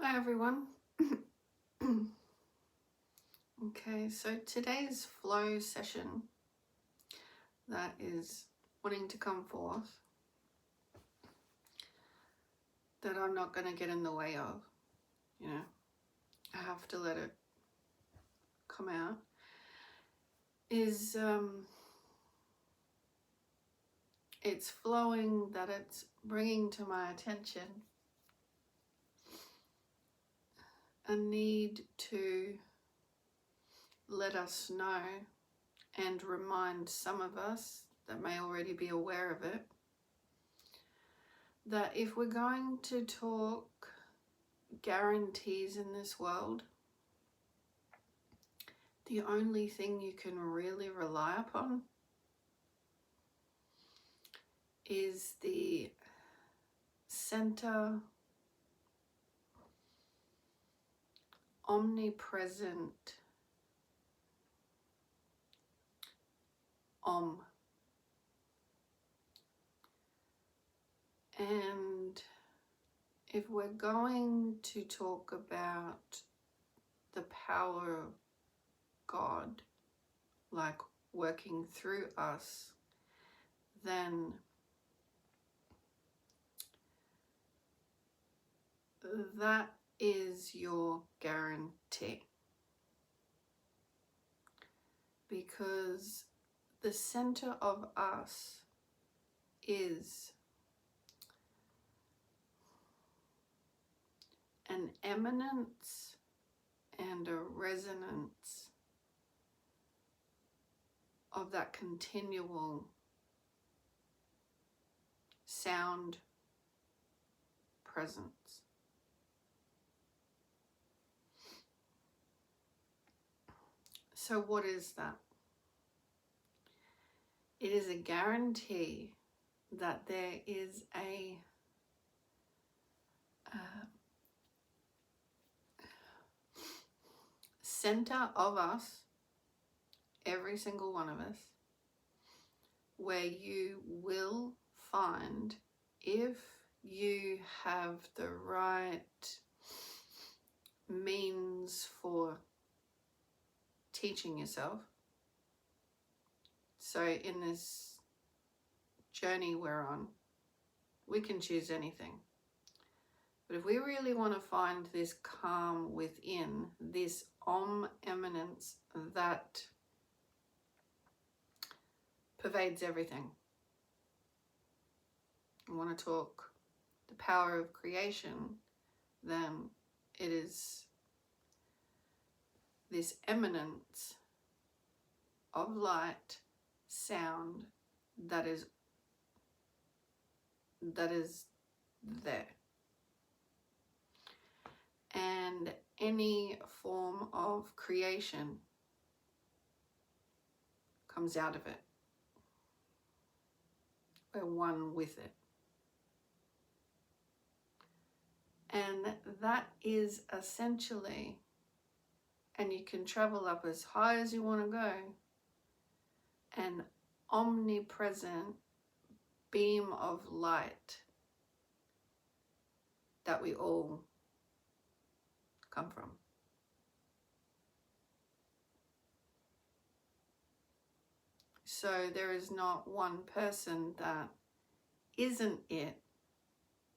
Hi everyone. Okay, so today's flow session that is wanting to come forth, that I'm not going to get in the way of, I have to let it come out, is it's flowing, that it's bringing to my attention a need to let us know and remind some of us that may already be aware of it, that if we're going to talk guarantees in this world, the only thing you can really rely upon is the center, omnipresent Om. And if we're going to talk about the power of God, like working through us, then that is your guarantee. Because the center of us is an eminence and a resonance of that continual sound presence. So what is that? It is a guarantee that there is a center of us, every single one of us, where you will find, if you have the right means for teaching yourself. So in this journey we're on, we can choose anything. But if we really want to find this calm within, this Om eminence that pervades everything, I want to talk the power of creation, then it is this eminence of light, sound that is there. And any form of creation comes out of it. We're one with it. And that is essentially, and you can travel up as high as you want to go, an omnipresent beam of light that we all come from. So there is not one person that isn't it,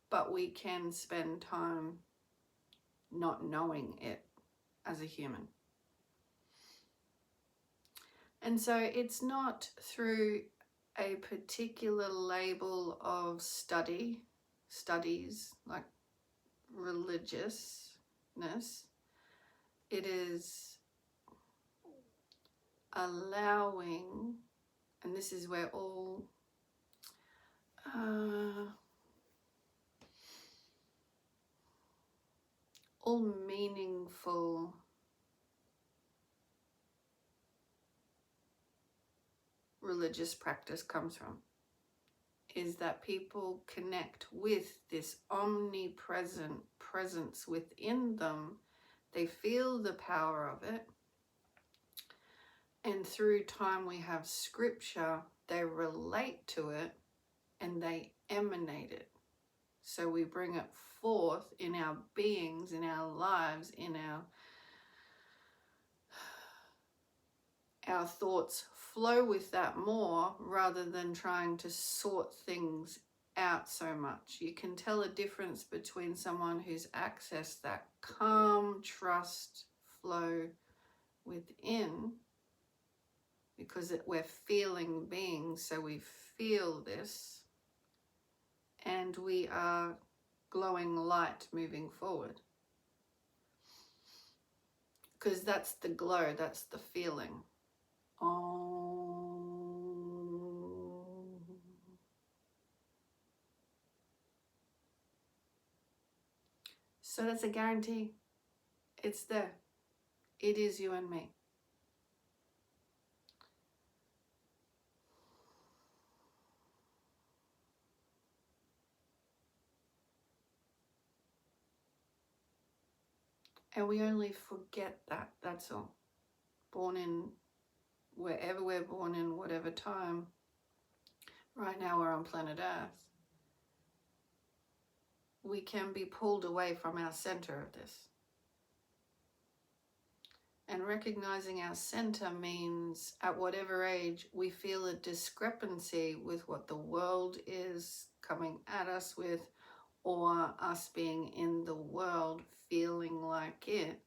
but we can spend time not knowing it as a human. And so it's not through a particular label of studies, like religiousness. It is allowing, and this is where all meaningful religious practice comes from, is that people connect with this omnipresent presence within them. They feel the power of it. And through time we have scripture, they relate to it and they emanate it. So we bring it forth in our beings, in our lives, in our thoughts flow with that more, rather than trying to sort things out so much. You can tell a difference between someone who's accessed that calm, trust flow within, because we're feeling beings, so we feel this, and we are glowing light moving forward. Because that's the glow, that's the feeling. So that's a guarantee. It's there. It is you and me. And we only forget that, that's all. Born in wherever we're born, in whatever time. Right now we're on planet Earth. We can be pulled away from our center of this. And recognizing our center means at whatever age we feel a discrepancy with what the world is coming at us with, or us being in the world feeling like it,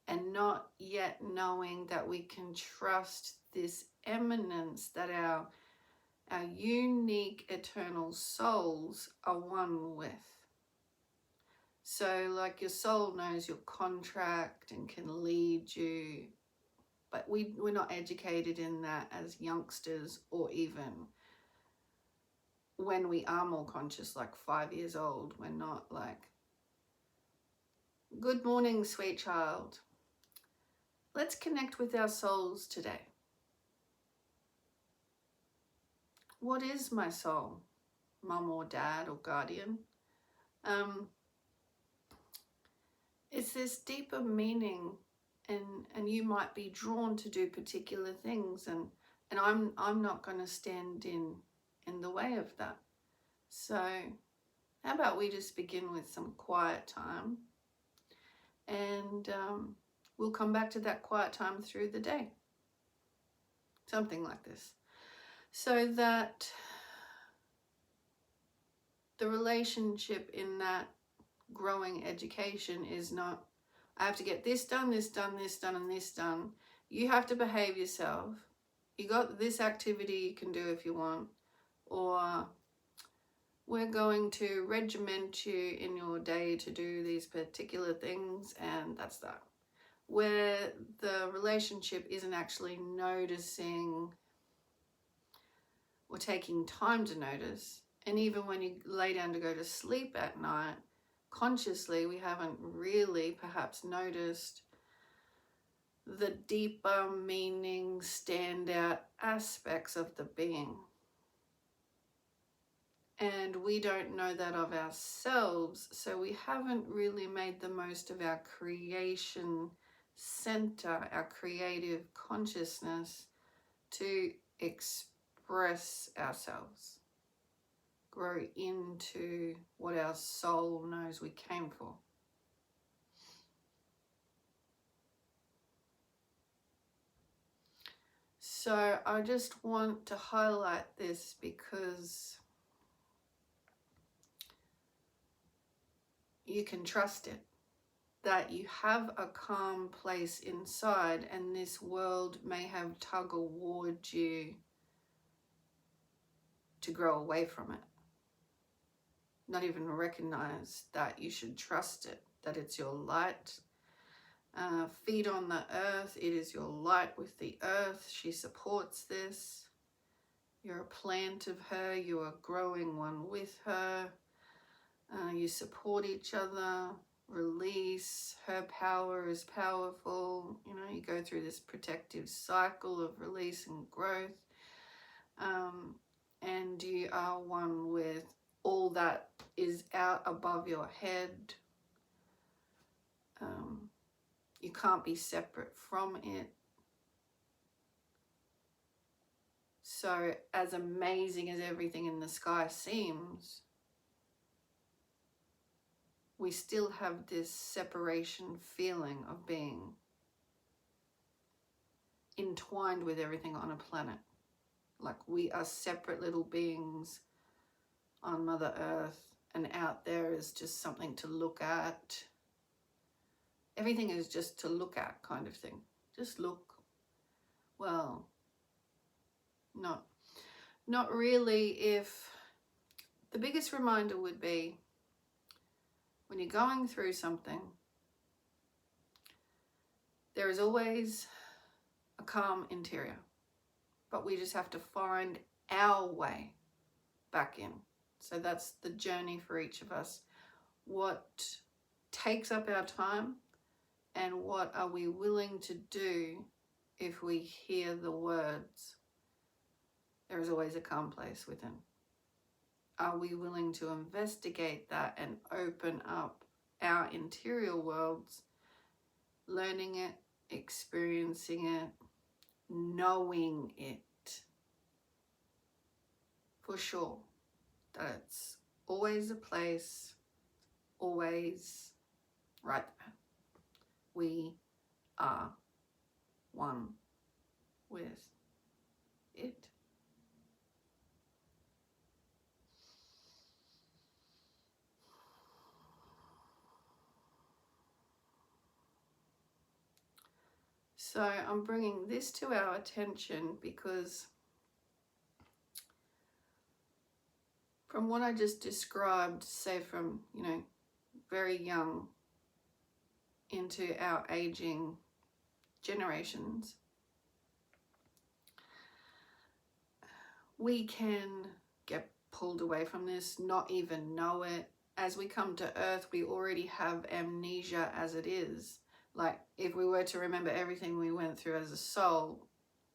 and not yet knowing that we can trust this eminence that our unique eternal souls are one with. So like your soul knows your contract and can lead you, but we're not educated in that as youngsters, or even when we are more conscious, like 5 years old. We're not like, good morning, sweet child. Let's connect with our souls today. What is my soul? Mum or dad or guardian? It's this deeper meaning, and you might be drawn to do particular things, and I'm not going to stand in the way of that. So how about we just begin with some quiet time, and we'll come back to that quiet time through the day. Something like this. So that the relationship in that growing education is not, I have to get this done, this done, this done, and this done. You have to behave yourself. You got this activity you can do if you want, or we're going to regiment you in your day to do these particular things, and that's that. Where the relationship isn't actually noticing or taking time to notice. And even when you lay down to go to sleep at night, consciously, we haven't really perhaps noticed the deeper meaning, standout aspects of the being. And we don't know that of ourselves, so we haven't really made the most of our creation center, our creative consciousness, to express ourselves, grow into what our soul knows we came for. So I just want to highlight this because you can trust it, that you have a calm place inside, and this world may have tug-of-warred you to grow away from it. Not even recognize that you should trust it, that it's your light. Feed on the earth. It is your light with the earth. She supports this. You're a plant of her. You are growing one with her. You support each other. Release. Her power is powerful. You know, you go through this protective cycle of release and growth. And you are one with all that is out above your head. You can't be separate from it. So as amazing as everything in the sky seems, we still have this separation feeling of being entwined with everything on a planet. Like we are separate little beings on Mother Earth, and out there is just something to look at. Everything is just to look at kind of thing. Just look. Well, not really. If the biggest reminder would be when you're going through something, there is always a calm interior, but we just have to find our way back in. So that's the journey for each of us. What takes up our time, and what are we willing to do if we hear the words, there is always a calm place within? Are we willing to investigate that and open up our interior worlds, learning it, experiencing it, knowing it for sure, that it's always a place, always right there. We are one with it. So I'm bringing this to our attention because from what I just described, say from, very young into our aging generations, we can get pulled away from this, not even know it. As we come to Earth, we already have amnesia as it is. Like, if we were to remember everything we went through as a soul,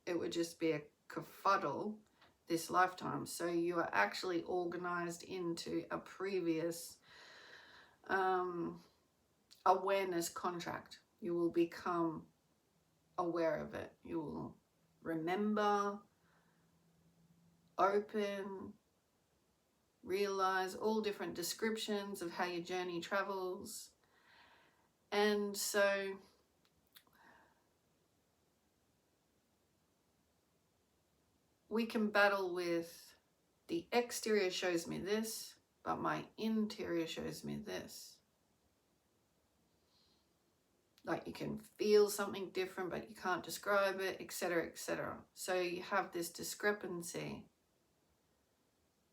it would just be a kerfuddle this lifetime. So you are actually organized into a previous awareness contract. You will become aware of it. You will remember, open, realize all different descriptions of how your journey travels. And so we can battle with the exterior shows me this, but my interior shows me this. Like you can feel something different, but you can't describe it, etc., etc. So you have this discrepancy.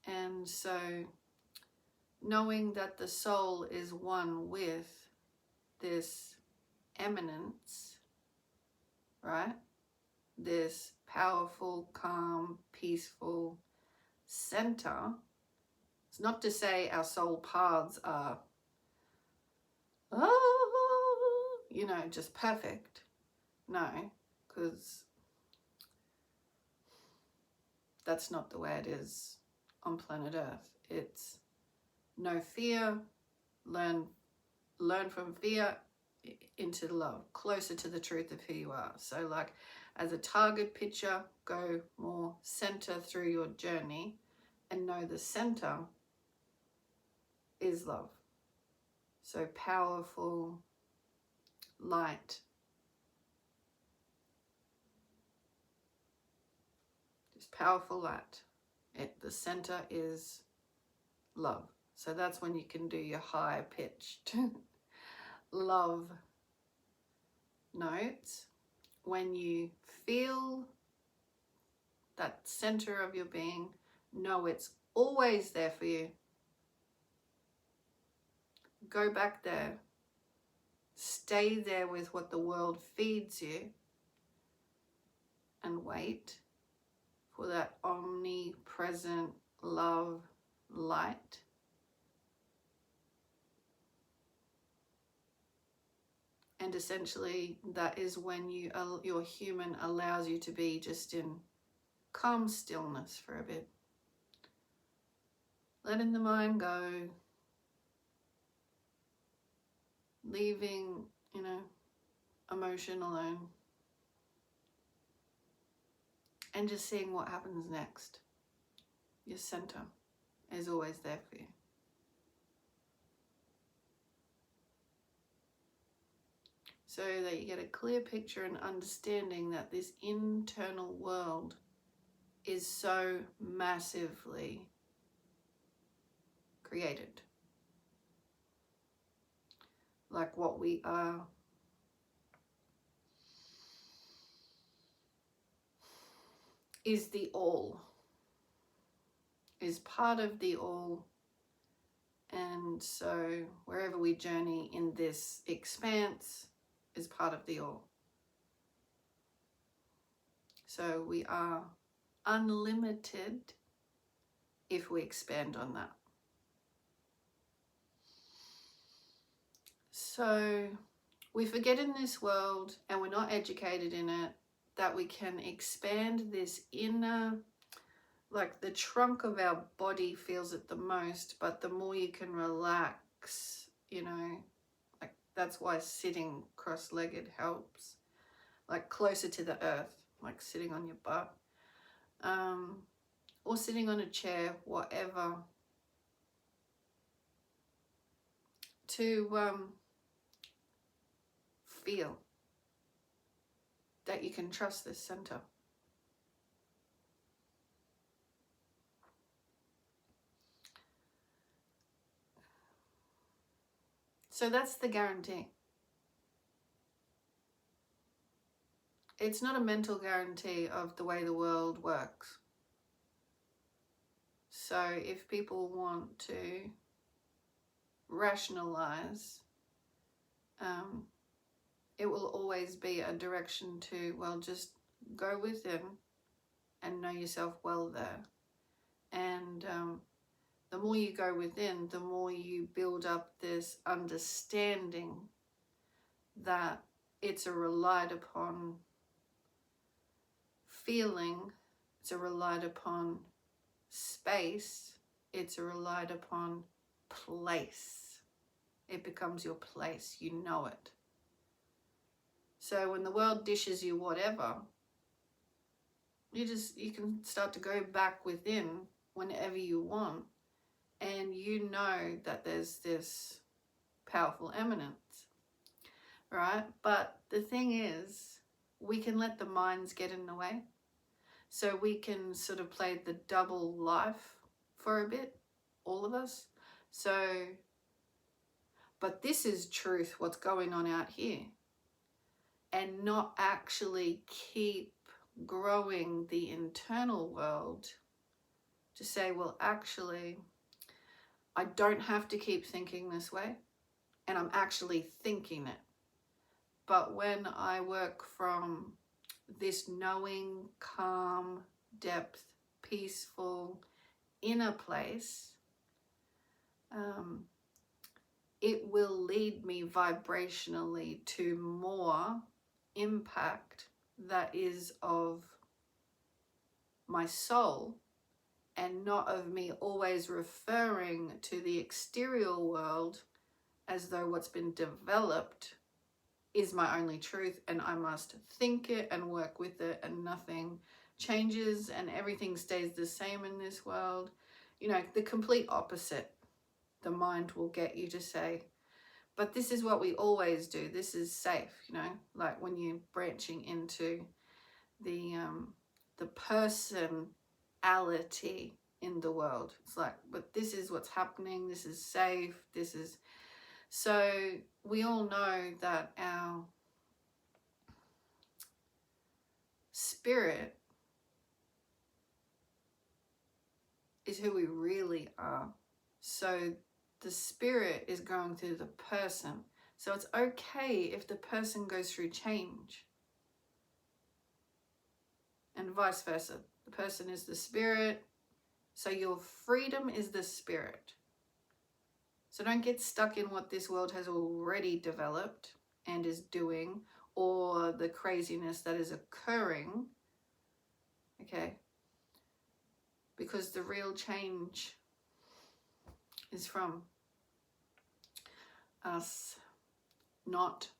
And so knowing that the soul is one with this eminence, right? This powerful, calm, peaceful center. It's not to say our soul paths are, just perfect. No, because that's not the way it is on planet Earth. It's no fear, learn from fear into love, closer to the truth of who you are. So like as a target picture, go more center through your journey and know the center is love. So powerful, light. Just powerful light. The center is love. So that's when you can do your high pitched love notes. When you feel that center of your being, know it's always there for you. Go back there. Stay there with what the world feeds you and wait for that omnipresent love light. And essentially that is when your human allows you to be just in calm stillness for a bit. Letting the mind go. Leaving, emotion alone. And just seeing what happens next. Your center is always there for you. so that you get a clear picture and understanding that this internal world is so massively created. Like what we are is the all, is part of the all. And so wherever we journey in this expanse is part of the all. So we are unlimited if we expand on that. So we forget in this world, and we're not educated in it, that we can expand this inner, like the trunk of our body feels it the most, but the more you can relax, you know, like that's why sitting cross-legged helps, like closer to the earth, like sitting on your butt, or sitting on a chair, whatever, to feel that you can trust this center. So that's the guarantee. It's not a mental guarantee of the way the world works. So if people want to rationalize, it will always be a direction to, well, just go within and know yourself well there. And the more you go within, the more you build up this understanding that it's a relied upon feeling, it's a relied upon space, it's a relied upon place. It becomes your place, you know it. So when the world dishes you whatever, you can start to go back within whenever you want, and you know that there's this powerful eminence, right? But the thing is, we can let the minds get in the way. So we can sort of play the double life for a bit, all of us. So, but this is truth, what's going on out here. And not actually keep growing the internal world to say, well, actually, I don't have to keep thinking this way, and I'm actually thinking it. But when I work from this knowing, calm, depth, peaceful, inner place, it will lead me vibrationally to more impact that is of my soul, and not of me always referring to the exterior world as though what's been developed is my only truth and I must think it and work with it, and nothing changes and everything stays the same in this world. You know, the complete opposite. The mind will get you to say, but this is what we always do. This is safe, you know, like when you're branching into the personality in the world. It's like, but this is what's happening. This is safe. This is... So we all know that our spirit is who we really are. So the spirit is going through the person. So it's okay if the person goes through change. And vice versa. The person is the spirit. So your freedom is the spirit. So don't get stuck in what this world has already developed and is doing, or the craziness that is occurring. Okay? Because the real change is from us not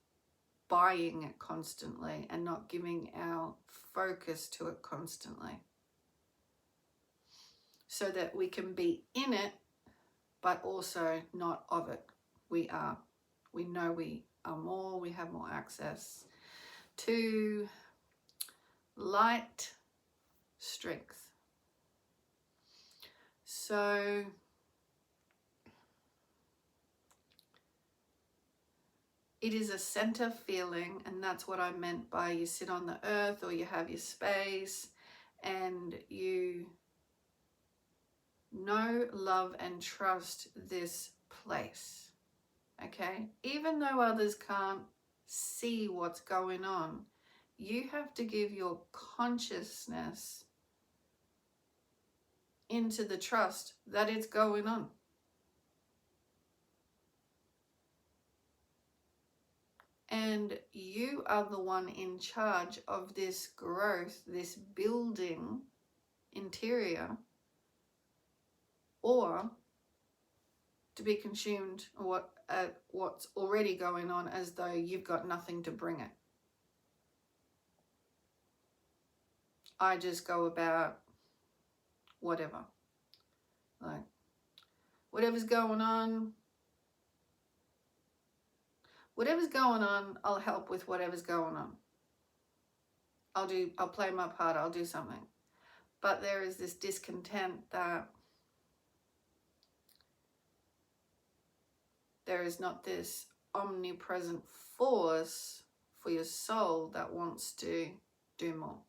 buying it constantly and not giving our focus to it constantly, so that we can be in it but also not of it. We are We know we are more, we have more access to light, strength. So it is a center feeling, and that's what I meant by you sit on the earth or you have your space and you know, love and trust this place. Okay? Even though others can't see what's going on, you have to give your consciousness into the trust that it's going on. And you are the one in charge of this growth, this building interior, or to be consumed what's already going on as though you've got nothing to bring it. I just go about whatever. Like, whatever's going on, I'll help with whatever's going on. I'll play my part, I'll do something. But there is this discontent that there is not this omnipresent force for your soul that wants to do more.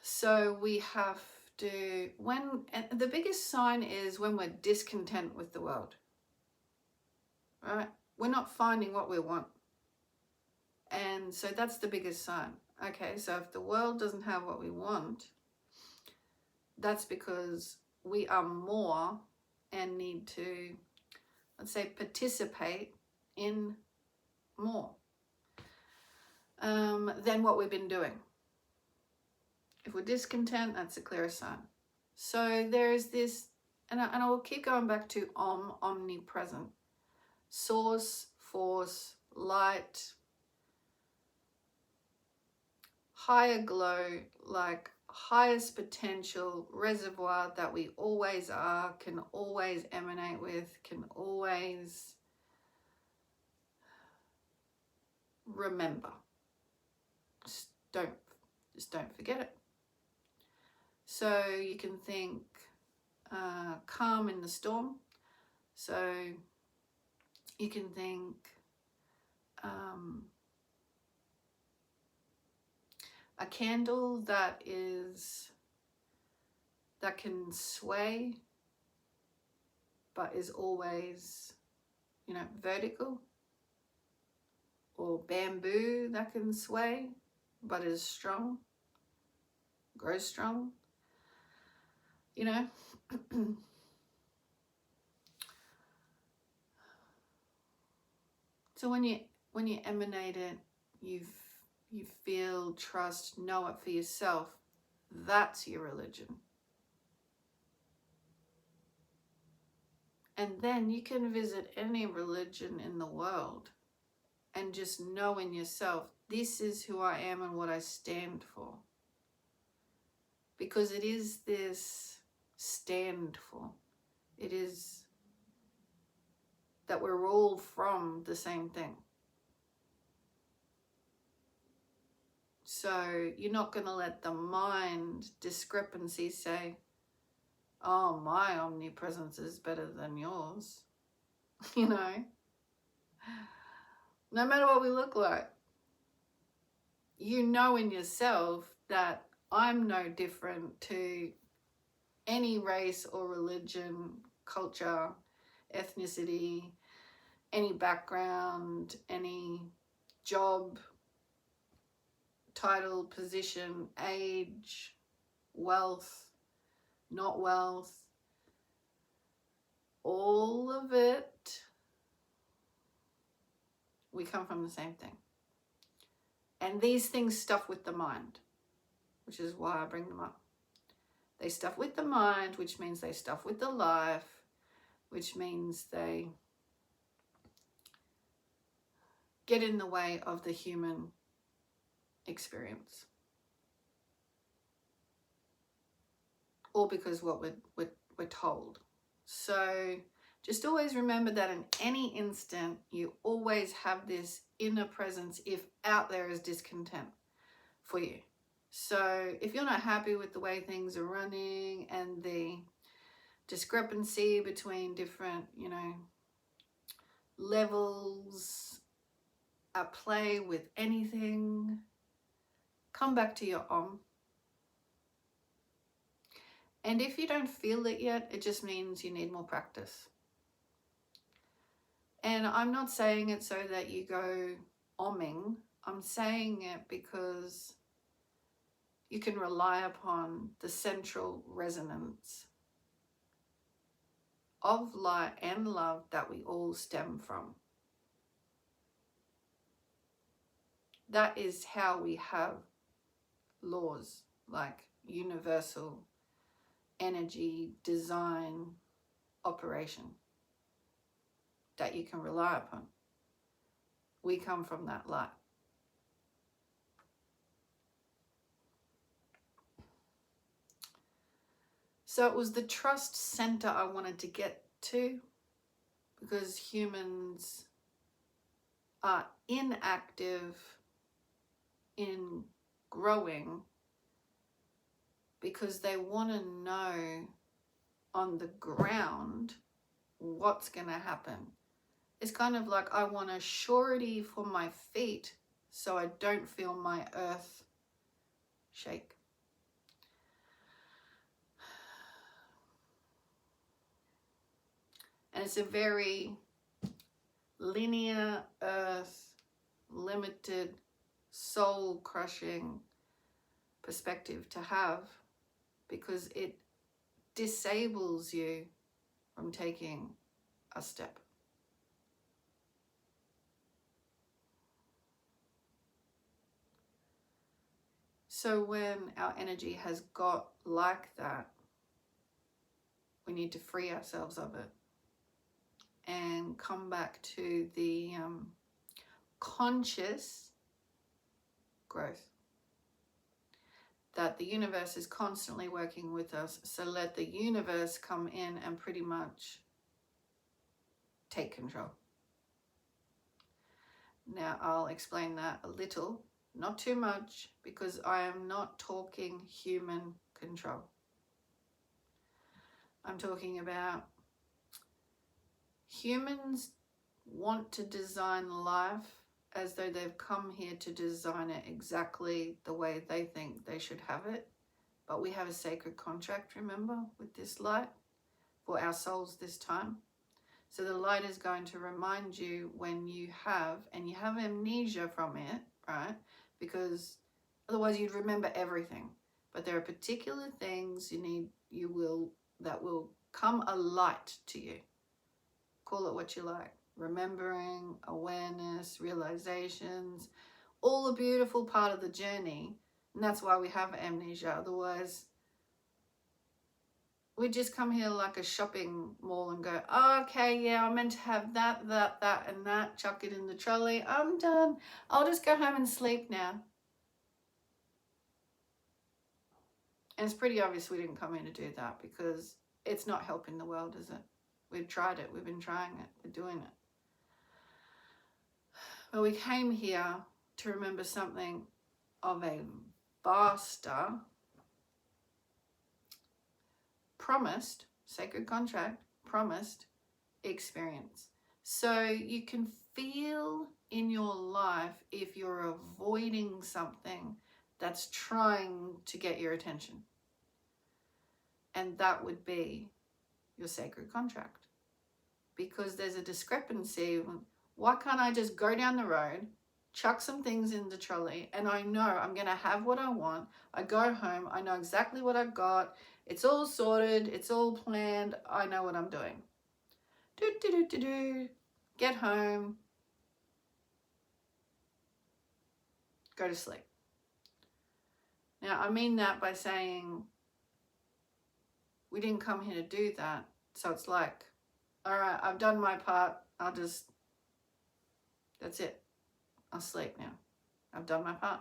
So we have to, and the biggest sign is when we're discontent with the world, right? We're not finding what we want. And so that's the biggest sign. Okay, so if the world doesn't have what we want, that's because we are more and need to, let's say, participate in more than what we've been doing. If we're discontent, that's a clear sign. So there is this, and I will keep going back to omnipresent. Source, force, light, higher glow, like highest potential reservoir that we always are, can always emanate with, can always remember. Just don't forget it. So you can think calm in the storm. So you can think a candle that can sway but is always, vertical, or bamboo that can sway but is strong, grows strong, So when you emanate it, you feel, trust, know it for yourself. That's your religion. And then you can visit any religion in the world and just know in yourself, this is who I am and what I stand for. Because it is this stand for. It is that we're all from the same thing. So you're not going to let the mind discrepancy say, oh, my omnipresence is better than yours. No matter what we look like, in yourself that I'm no different to any race or religion, culture, ethnicity, any background, any job, title, position, age, wealth, not wealth, all of it, we come from the same thing. And these things stuff with the mind, which is why I bring them up. They stuff with the mind, which means they stuff with the life, which means they get in the way of the human experience. Or because what we're told. So Just always remember that in any instant, you always have this inner presence if out there is discontent for you. So if you're not happy with the way things are running and the discrepancy between different, levels at play with anything, come back to your Om. And if you don't feel it yet, it just means you need more practice. And I'm not saying it so that you go Omming. I'm saying it because you can rely upon the central resonance of light and love that we all stem from. That is how we have laws like universal energy, design, operation that you can rely upon. We come from that light. So it was the trust center I wanted to get to, because humans are inactive in growing because they want to know on the ground what's going to happen. It's kind of like, I want a surety for my feet so I don't feel my earth shake. And it's a very linear, earth, limited, soul-crushing perspective to have, because it disables you from taking a step. So when our energy has got like that, we need to free ourselves of it and come back to the conscious growth. That the universe is constantly working with us. So let the universe come in and pretty much take control. Now I'll explain that a little, not too much, because I am not talking human control. I'm talking about humans want to design life as though they've come here to design it exactly the way they think they should have it. But we have a sacred contract, remember, with this light for our souls this time. So the light is going to remind you when you have, and you have amnesia from it, right? Because otherwise you'd remember everything. But there are particular things that will come a light to you. Call it what you like. Remembering, awareness, realizations, all a beautiful part of the journey. And that's why we have amnesia. Otherwise, we just come here like a shopping mall and go, oh, okay, yeah, I meant to have that, and that. Chuck it in the trolley. I'm done. I'll just go home and sleep now. And it's pretty obvious we didn't come here to do that, because it's not helping the world, is it? We've tried it. We've been trying it. We're doing it. But we came here to remember something of a vaster, promised, sacred contract, promised experience. So you can feel in your life if you're avoiding something that's trying to get your attention. And that would be your sacred contract. Because there's a discrepancy. Why can't I just go down the road, chuck some things in the trolley, and I know I'm going to have what I want. I go home, I know exactly what I got. It's all sorted, it's all planned. I know what I'm doing. Get home, go to sleep. Now, I mean that by saying we didn't come here to do that. So it's like, all right, I've done my part. That's it. I'll sleep now. I've done my part.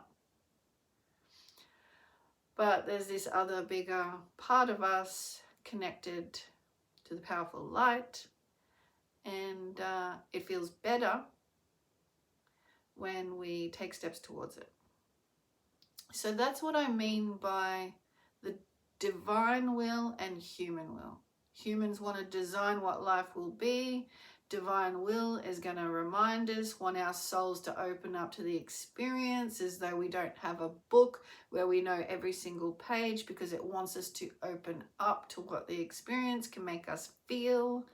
But there's this other bigger part of us connected to the powerful light and it feels better when we take steps towards it. So that's what I mean by the divine will and human will. Humans want to design what life will be. Divine will is going to remind us, want our souls to open up to the experience, as though we don't have a book where we know every single page, because it wants us to open up to what the experience can make us feel.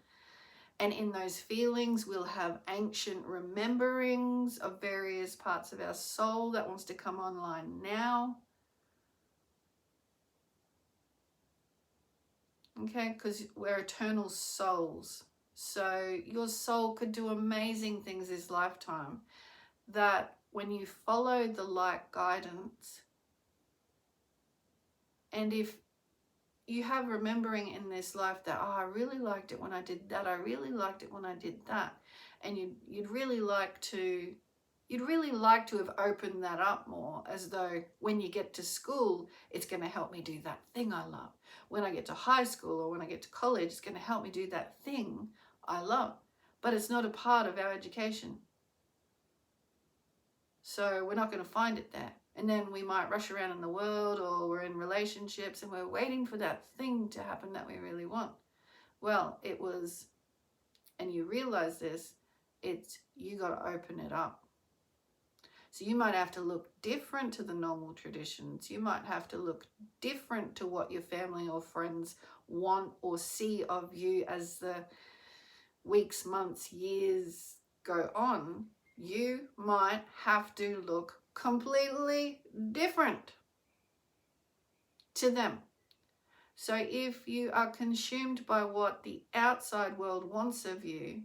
And in those feelings, we'll have ancient rememberings of various parts of our soul that wants to come online now. Okay, because we're eternal souls. So your soul could do amazing things this lifetime, that when you follow the light guidance, and if you have remembering in this life that, oh, I really liked it when I did that, I really liked it when I did that, and you'd really like to have opened that up more, as though when you get to school, it's going to help me do that thing I love. When I get to high school or when I get to college, it's going to help me do that thing I love. But it's not a part of our education. So we're not going to find it there. And then we might rush around in the world, or we're in relationships and we're waiting for that thing to happen that we really want. Well, it was, and you realize this, it's, you got to open it up. So you might have to look different to the normal traditions. You might have to look different to what your family or friends want or see of you as the weeks, months, years go on. You might have to look completely different to them. So if you are consumed by what the outside world wants of you,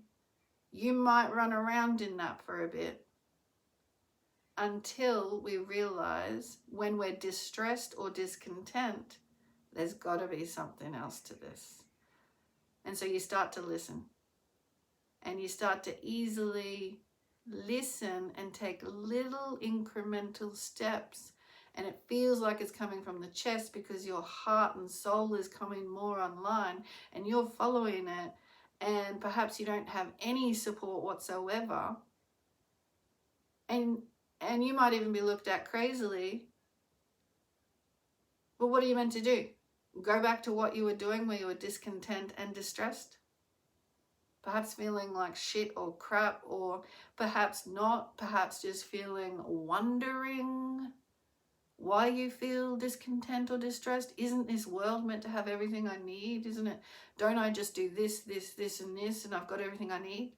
you might run around in that for a bit, until we realize, when we're distressed or discontent, there's got to be something else to this. And so you start to listen, and you start to easily listen and take little incremental steps, and it feels like it's coming from the chest, because your heart and soul is coming more online and you're following it, and perhaps you don't have any support whatsoever, and you might even be looked at crazily. But what are you meant to do? Go back to what you were doing where you were discontent and distressed? Perhaps feeling like shit or crap, or perhaps not, perhaps just wondering why you feel discontent or distressed. Isn't this world meant to have everything I need? Isn't it? Don't I just do this, this, this, and this, and I've got everything I need?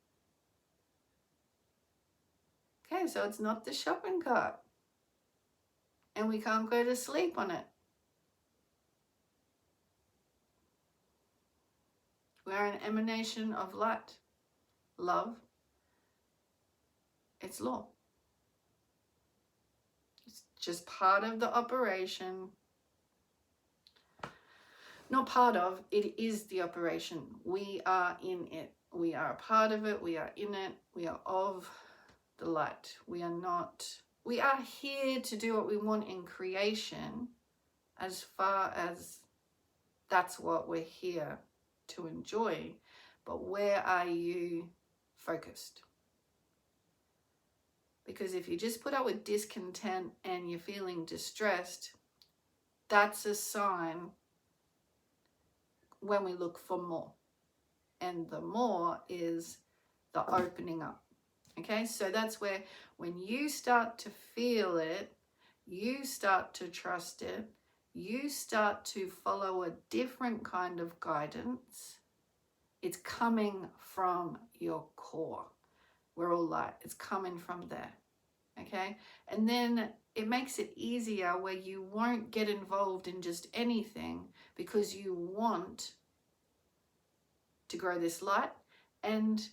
Okay, so it's not the shopping cart, and we can't go to sleep on it. We're an emanation of light, love. It's law. It's just part of the operation. Not part of, it is the operation. We are in it. We are a part of it. We are in it. We are of the light. We are here to do what we want in creation, as far as that's what we're here to enjoy. But where are you focused? Because if you just put up with discontent and you're feeling distressed, that's a sign when we look for more. And the more is the opening up. Okay, so that's where, when you start to feel it, you start to trust it, you start to follow a different kind of guidance. It's coming from your core. We're all light. It's coming from there. Okay, and then it makes it easier, where you won't get involved in just anything, because you want to grow this light. And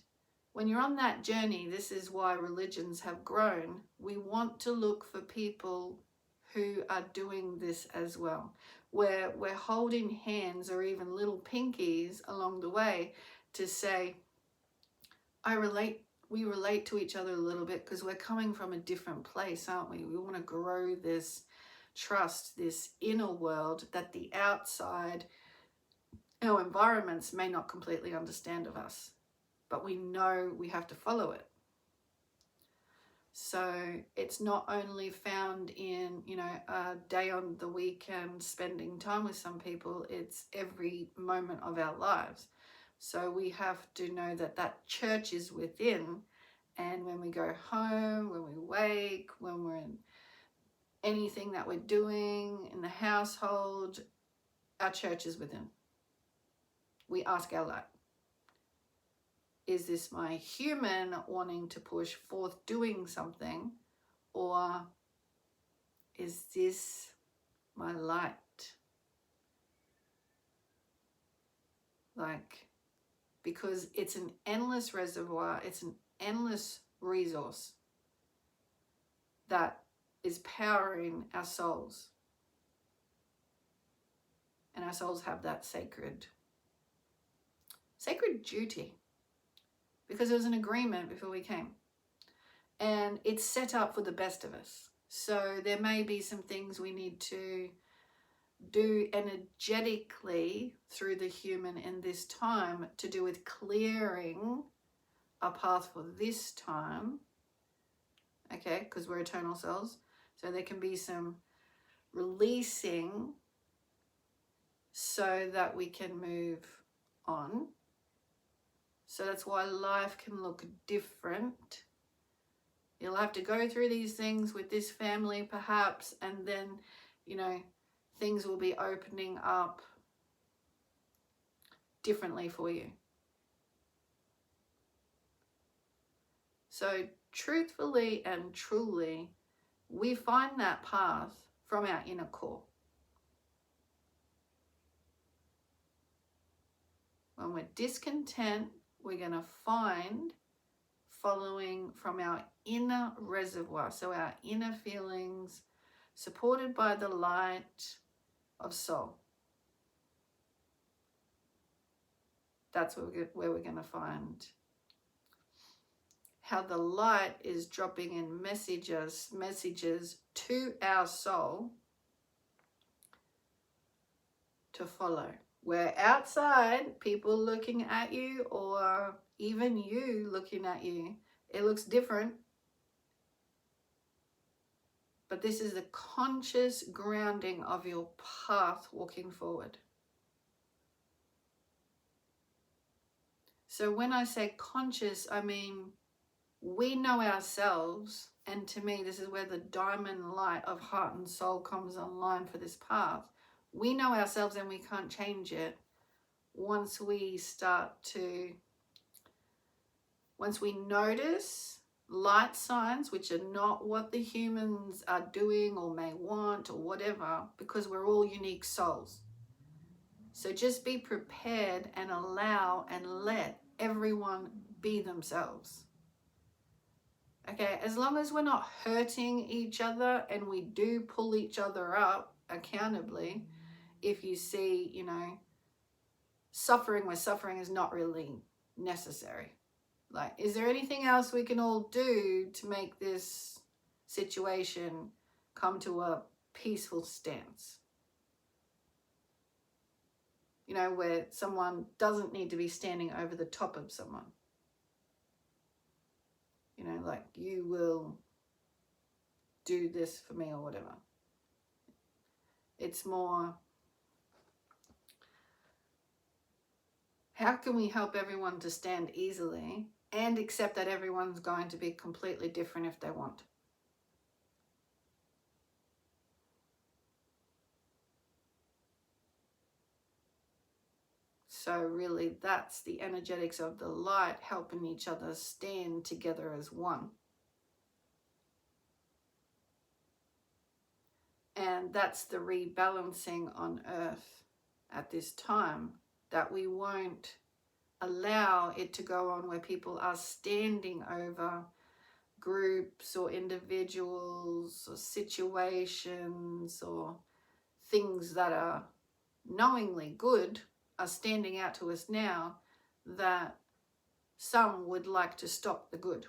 when you're on that journey, this is why religions have grown. We want to look for people who are doing this as well, where we're holding hands, or even little pinkies along the way, to say, we relate to each other a little bit, because we're coming from a different place, aren't we? We want to grow this trust, this inner world that the outside, our environments, may not completely understand of us. but we know we have to follow it. So it's not only found in, a day on the weekend spending time with some people, it's every moment of our lives. So we have to know that church is within, and when we go home, when we wake, when we're in anything that we're doing in the household, our church is within. We ask our light, is this my human wanting to push forth doing something, or is this my light? Because it's an endless reservoir, it's an endless resource that is powering our souls. And our souls have that sacred duty, because it was an agreement before we came. And it's set up for the best of us. So there may be some things we need to do energetically through the human in this time to do with clearing a path for this time. Okay, because we're eternal souls. So there can be some releasing so that we can move on. So that's why life can look different. You'll have to go through these things with this family perhaps, and then, things will be opening up differently for you. So truthfully and truly, we find that path from our inner core. When we're discontent, we're going to find following from our inner reservoir, so our inner feelings, supported by the light of soul. That's where we're going to find how the light is dropping in messages to our soul to follow. Where outside, people looking at you, or even you looking at you, it looks different. But this is the conscious grounding of your path walking forward. So when I say conscious, I mean we know ourselves, and to me this is where the diamond light of heart and soul comes online for this path. We know ourselves and we can't change it once we notice light signs which are not what the humans are doing or may want or whatever, because we're all unique souls. So just be prepared and allow and let everyone be themselves. Okay, as long as we're not hurting each other, and we do pull each other up accountably, if you see, suffering where suffering is not really necessary. Is there anything else we can all do to make this situation come to a peaceful stance? Where someone doesn't need to be standing over the top of someone. You will do this for me or whatever. It's more, how can we help everyone to stand easily and accept that everyone's going to be completely different if they want? So really, that's the energetics of the light, helping each other stand together as one. And that's the rebalancing on earth at this time, that we won't allow it to go on where people are standing over groups or individuals or situations or things that are knowingly good are standing out to us now, that some would like to stop the good.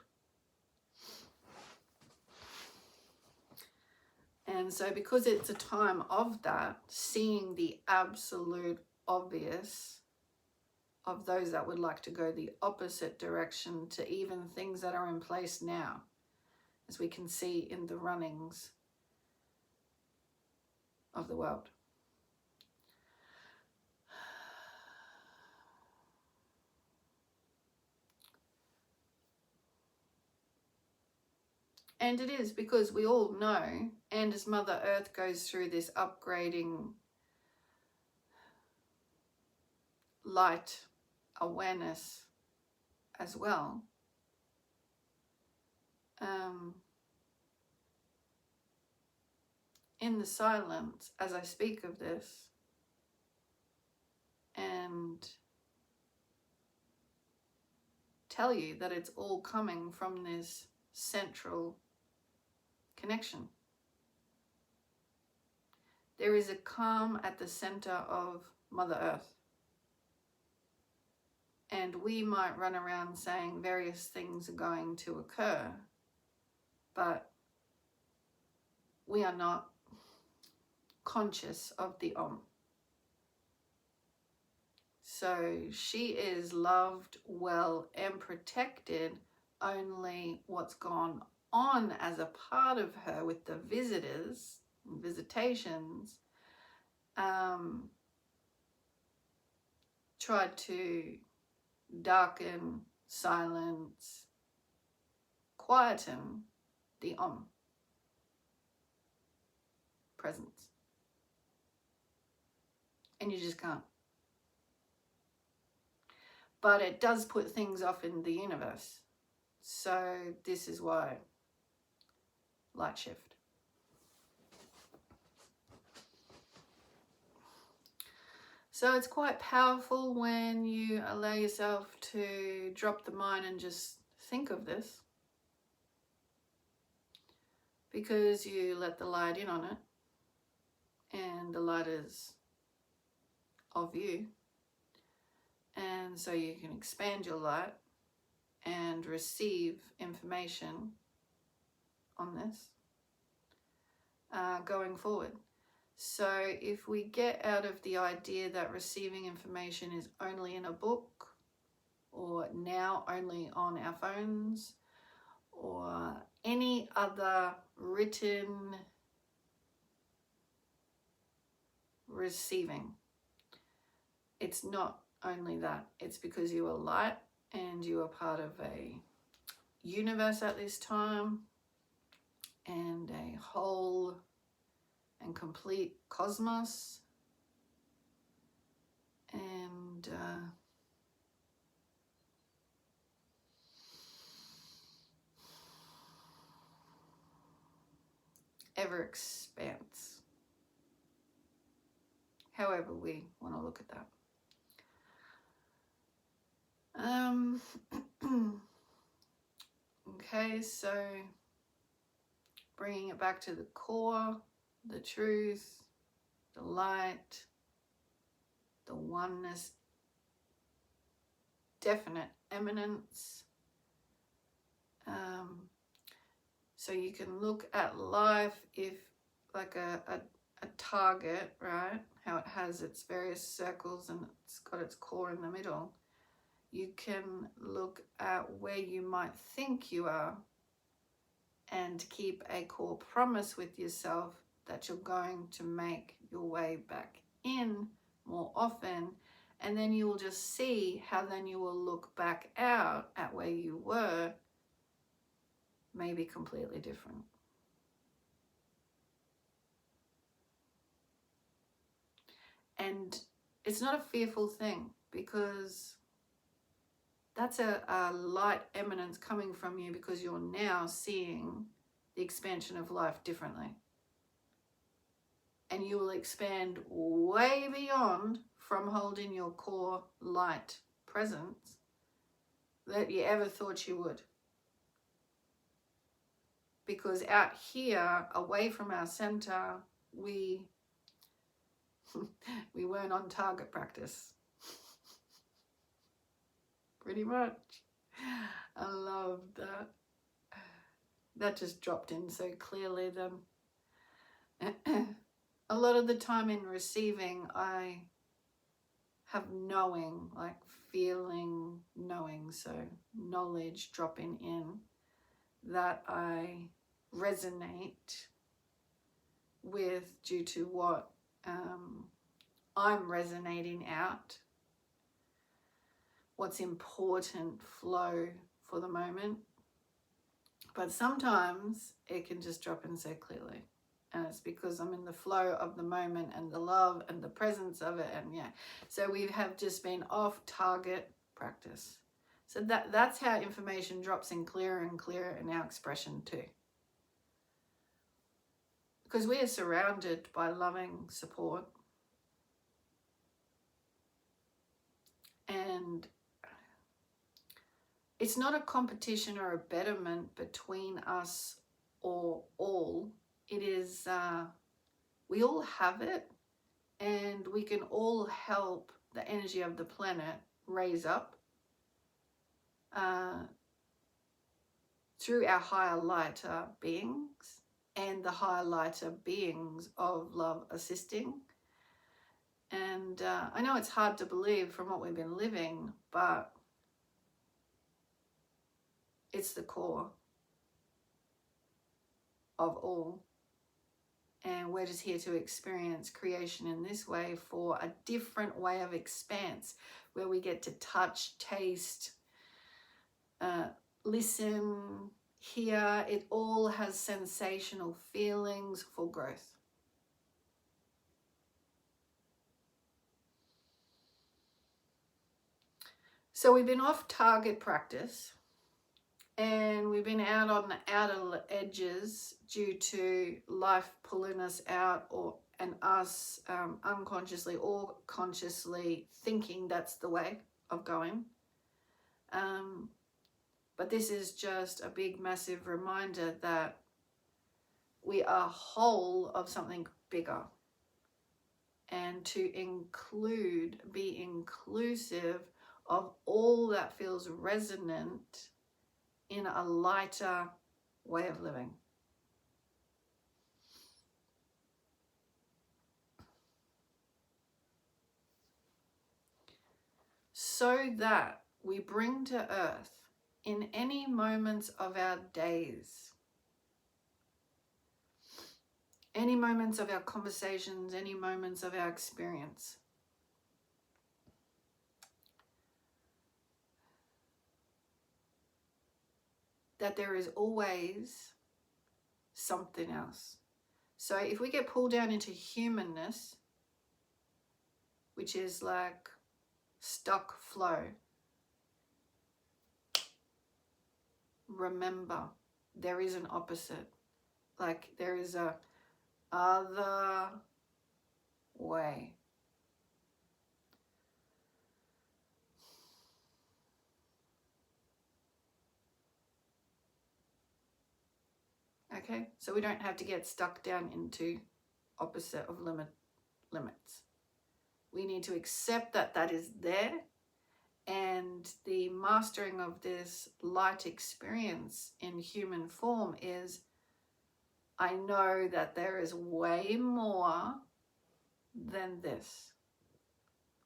And so because it's a time of that, seeing the absolute obvious of those that would like to go the opposite direction to even things that are in place now, as we can see in the runnings of the world. And it is because we all know, and as Mother Earth goes through this upgrading light awareness as well, in the silence as I speak of this, and tell you that it's all coming from this central connection. There is a calm at the center of Mother Earth. And we might run around saying various things are going to occur, but we are not conscious of the Om. So she is loved, well, and protected. Only what's gone on as a part of her with the visitors, visitations, tried to darken, silence, quieten the Om presence. And you just can't. But it does put things off in the universe. So this is why light shift. So it's quite powerful when you allow yourself to drop the mind and just think of this, because you let the light in on it, and the light is of you, and so you can expand your light and receive information on this going forward. So if we get out of the idea that receiving information is only in a book, or now only on our phones, or any other written receiving, it's not only that. It's because you are light and you are part of a universe at this time, and a whole and complete cosmos, and ever expanse, however we want to look at that. Okay, so bringing it back to the core, the truth, the light, the oneness, definite eminence. So you can look at life if like a target, right? How it has its various circles and it's got its core in the middle. You can look at where you might think you are and keep a core promise with yourself that you're going to make your way back in more often, and then you will just see how then you will look back out at where you were, maybe completely different. And it's not a fearful thing, because that's a light eminence coming from you, because you're now seeing the expansion of life differently. And you will expand way beyond from holding your core light presence that you ever thought you would. Because out here, away from our center, we weren't on target practice. Pretty much. I love that. That just dropped in so clearly then. A lot of the time in receiving, I have knowing, like feeling, knowing, so knowledge dropping in, that I resonate with due to what I'm resonating out, what's important flow for the moment. But sometimes it can just drop in so clearly. And it's because I'm in the flow of the moment and the love and the presence of it. And yeah, so we have just been off target practice. So that's how information drops in clearer and clearer in our expression too. Because we are surrounded by loving support. And it's not a competition or a betterment between us or all. It is, we all have it, and we can all help the energy of the planet raise up through our higher lighter beings and the higher lighter beings of love assisting. And I know it's hard to believe from what we've been living, but it's the core of all. And we're just here to experience creation in this way for a different way of expanse, where we get to touch, taste, listen, hear. It all has sensational feelings for growth. So we've been off target practice, and we've been out on the outer edges due to life pulling us out, and us unconsciously or consciously thinking that's the way of going. But this is just a big, massive reminder that we are whole of something bigger. And to include, be inclusive of all that feels resonant in a lighter way of living. So that we bring to earth in any moments of our days, any moments of our conversations, any moments of our experience, that there is always something else. So if we get pulled down into humanness, which is like stuck flow, remember there is an opposite. Like there is a other way. Okay, so we don't have to get stuck down into opposite of limits. We need to accept that that is there, and the mastering of this light experience in human form is, I know that there is way more than this.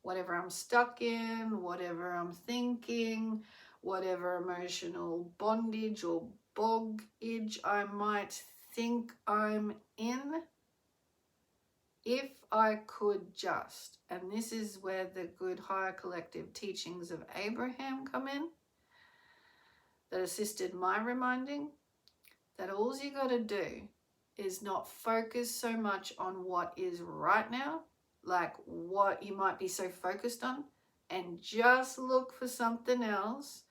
Whatever I'm stuck in, whatever I'm thinking, whatever emotional bondage or boggage I might think I'm in, if I could just, and this is where the good higher collective teachings of Abraham come in, that assisted my reminding, that all you got to do is not focus so much on what is right now, like what you might be so focused on, and just look for something else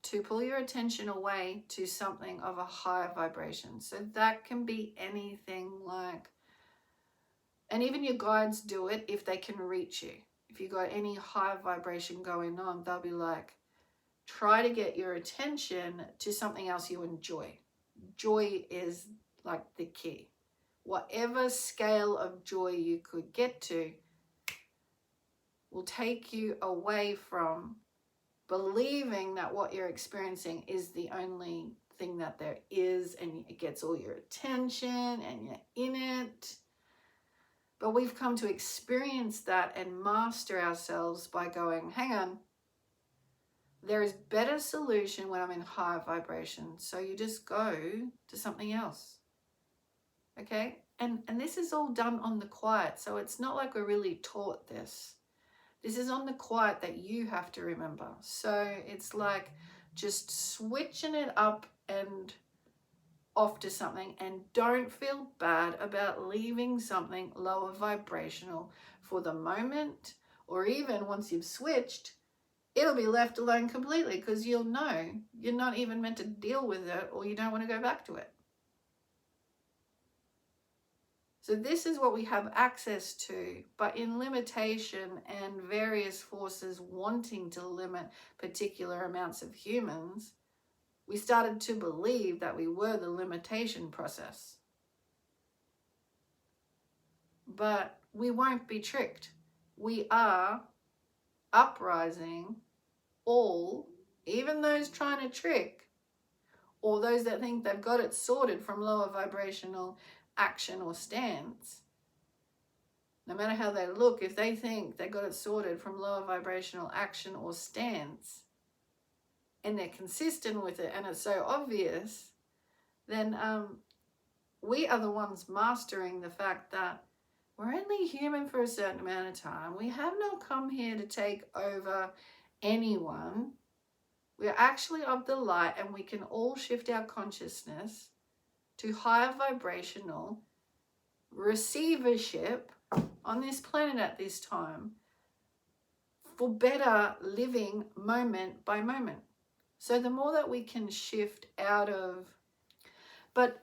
to pull your attention away to something of a higher vibration. So that can be anything like, and even your guides do it if they can reach you. If you got any high vibration going on, they'll be like, try to get your attention to something else you enjoy. Joy is like the key. Whatever scale of joy you could get to will take you away from believing that what you're experiencing is the only thing that there is, and it gets all your attention and you're in it. But we've come to experience that and master ourselves by going, hang on, there is better solution when I'm in high vibration. So you just go to something else. Okay? And this is all done on the quiet. So it's not like we're really taught this. This is on the quiet that you have to remember. So it's like just switching it up and off to something, and don't feel bad about leaving something lower vibrational for the moment, or even once you've switched, it'll be left alone completely because you'll know you're not even meant to deal with it, or you don't want to go back to it. So this is what we have access to, but in limitation and various forces wanting to limit particular amounts of humans, we started to believe that we were the limitation process. But we won't be tricked. We are uprising all, even those trying to trick, or those that think they've got it sorted from lower vibrational action or stance. No matter how they look, if they think they got it sorted from lower vibrational action or stance, and they're consistent with it, and it's so obvious, then we are the ones mastering the fact that we're only human for a certain amount of time. We have not come here to take over anyone. We're actually of the light, and we can all shift our consciousness to higher vibrational receivership on this planet at this time for better living moment by moment. So the more that we can shift out of, but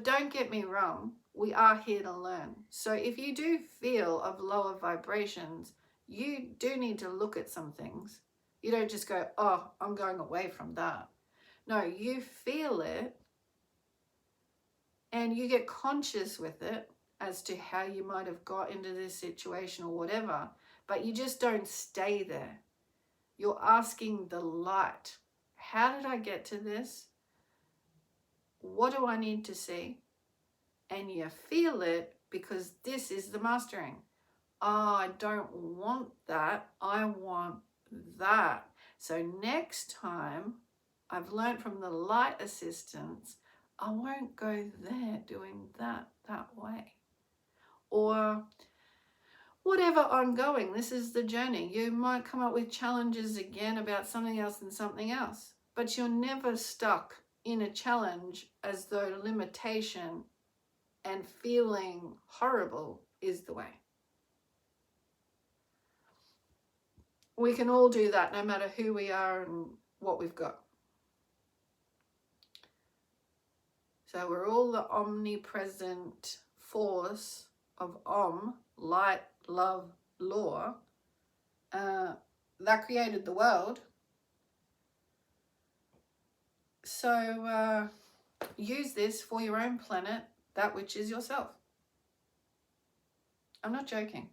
don't get me wrong, we are here to learn. So if you do feel of lower vibrations, you do need to look at some things. You don't just go, oh, I'm going away from that. No, you feel it and you get conscious with it as to how you might have got into this situation or whatever, but you just don't stay there. You're asking the light, how did I get to this? What do I need to see? And you feel it, because this is the mastering. Oh, I don't want that. I want that. So next time, I've learned from the light assistants, I won't go there doing that way. Or whatever I'm going, this is the journey. You might come up with challenges again about something else and something else, but you're never stuck in a challenge as though limitation and feeling horrible is the way. We can all do that no matter who we are and what we've got. So we're all the omnipresent force of Om, light, love, law, that created the world. So use this for your own planet, that which is yourself. I'm not joking.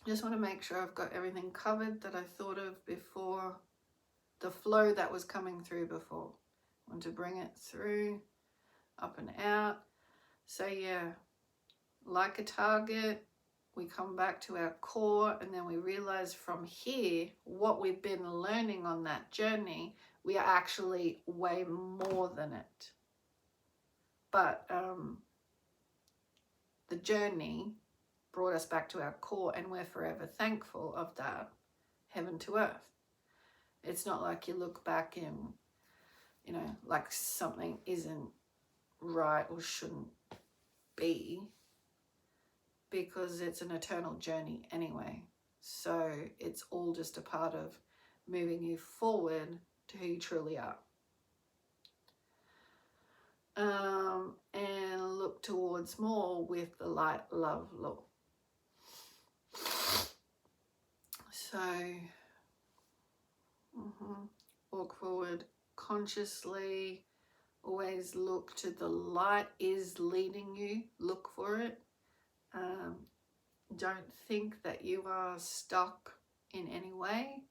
Just want to make sure I've got everything covered that I thought of before, the flow that was coming through before. I want to bring it through, up and out. So yeah, like a target, we come back to our core, and then we realize from here what we've been learning on that journey, we are actually way more than it. But the journey brought us back to our core, and we're forever thankful of that, heaven to earth. It's not like you look back and, you know, like something isn't right or shouldn't be, because it's an eternal journey anyway. So it's all just a part of moving you forward to who you truly are. And look towards more with the light, love, law. So walk forward consciously. Always look to the light is leading you. Look for it. Don't think that you are stuck in any way.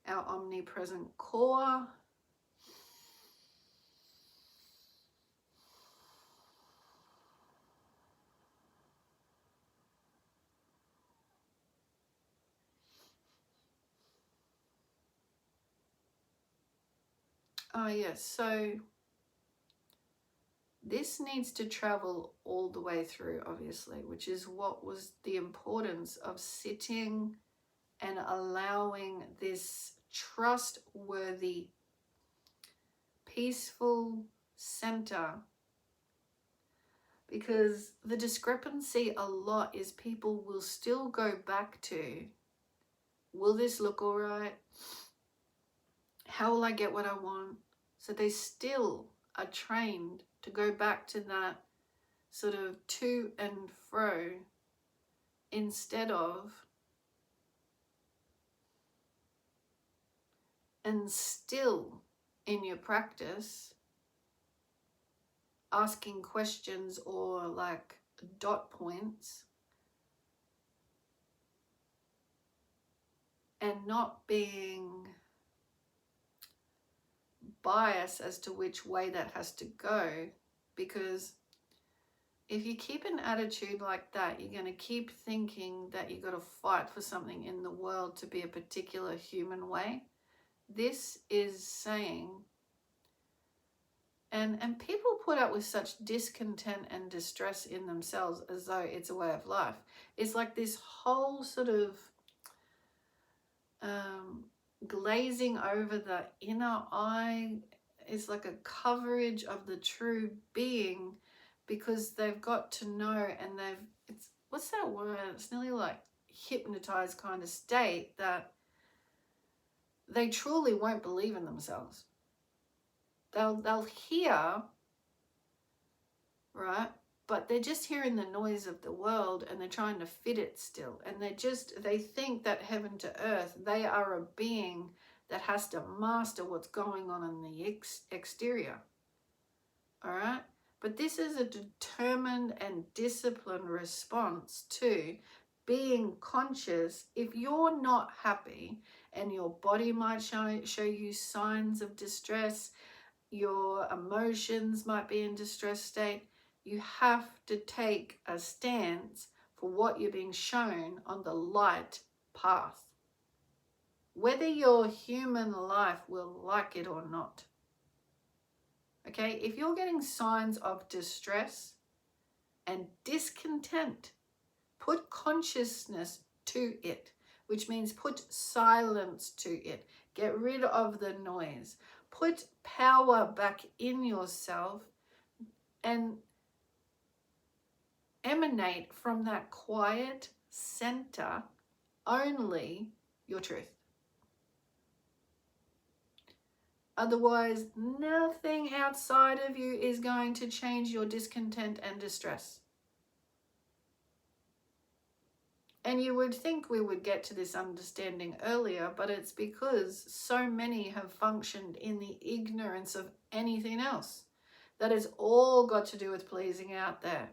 Our omnipresent core. Oh yes, so this needs to travel all the way through, obviously, which is what was the importance of sitting and allowing this trustworthy, peaceful center. Because the discrepancy a lot is people will still go back to, will this look all right? How will I get what I want? So they still are trained to go back to that sort of to and fro instead of, and still in your practice asking questions or like dot points and not being biased as to which way that has to go. Because if you keep an attitude like that, you're going to keep thinking that you've got to fight for something in the world to be a particular human way. This is saying, and people put up with such discontent and distress in themselves as though it's a way of life. It's like this whole sort of glazing over the inner eye is like a coverage of the true being, because they've got to know, and it's what's that word? It's nearly like hypnotized kind of state that they truly won't believe in themselves. They'll hear, right? But they're just hearing the noise of the world and they're trying to fit it still. And they think that heaven to earth, they are a being that has to master what's going on in the exterior. All right? But this is a determined and disciplined response to being conscious. If you're not happy and your body might show you signs of distress, your emotions might be in distress state, you have to take a stance for what you're being shown on the light path, whether your human life will like it or not. Okay, if you're getting signs of distress and discontent, put consciousness to it, which means put silence to it. Get rid of the noise. Put power back in yourself and emanate from that quiet center only your truth. Otherwise, nothing outside of you is going to change your discontent and distress. And you would think we would get to this understanding earlier, but it's because so many have functioned in the ignorance of anything else. That has all got to do with pleasing out there.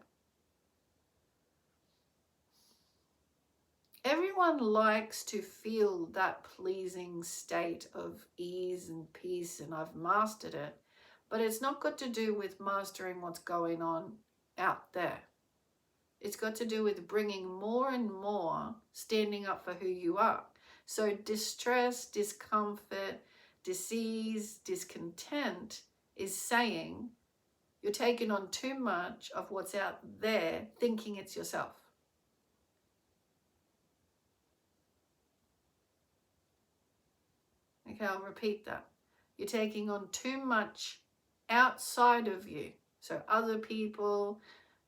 Everyone likes to feel that pleasing state of ease and peace, and I've mastered it. But it's not got to do with mastering what's going on out there. It's got to do with bringing more and more standing up for who you are. So distress, discomfort, disease, discontent is saying you're taking on too much of what's out there, thinking it's yourself. Okay, I'll repeat that. You're taking on too much outside of you. So other people,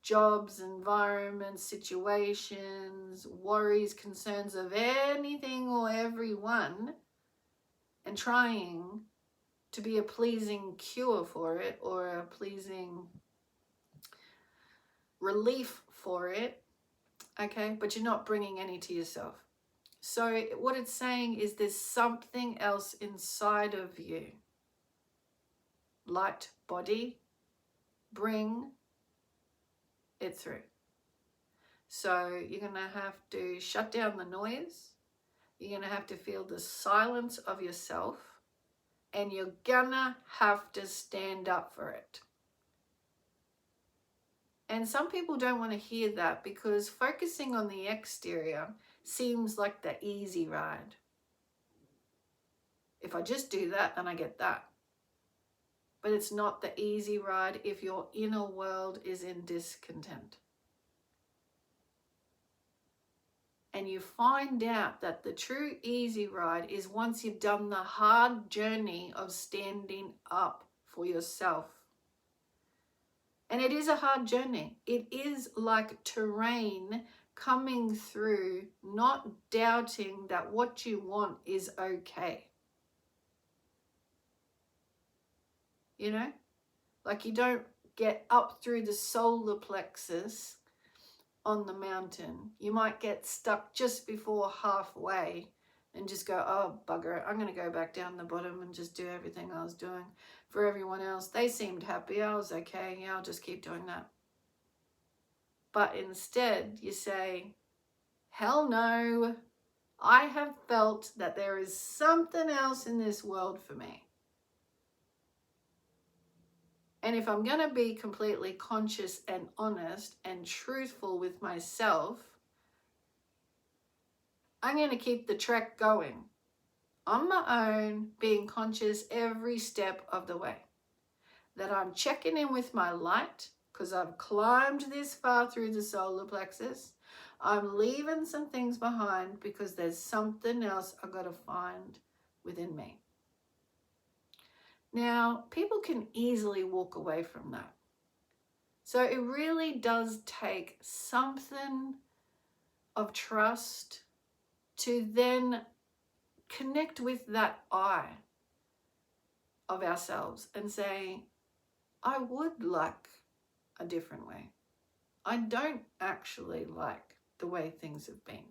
jobs, environments, situations, worries, concerns of anything or everyone, and trying to be a pleasing cure for it or a pleasing relief for it, okay? But you're not bringing any to yourself. So what it's saying is there's something else inside of you. Light body, bring it through. So you're going to have to shut down the noise. You're going to have to feel the silence of yourself. And you're going to have to stand up for it. And some people don't want to hear that because focusing on the exterior seems like the easy ride. If I just do that, then I get that. But it's not the easy ride if your inner world is in discontent. And you find out that the true easy ride is once you've done the hard journey of standing up for yourself. And it is a hard journey. It is like terrain coming through, not doubting that what you want is okay. You know, like you don't get up through the solar plexus on the mountain. You might get stuck just before halfway and just go, oh, bugger it, I'm going to go back down the bottom and just do everything I was doing for everyone else. They seemed happy. I was okay. Yeah, I'll just keep doing that. But instead, you say, hell no, I have felt that there is something else in this world for me. And if I'm going to be completely conscious and honest and truthful with myself, I'm going to keep the trek going on my own, being conscious every step of the way. That I'm checking in with my light because I've climbed this far through the solar plexus. I'm leaving some things behind because there's something else I've got to find within me. Now, people can easily walk away from that. So it really does take something of trust to then connect with that I of ourselves and say, I would like a different way. I don't actually like the way things have been.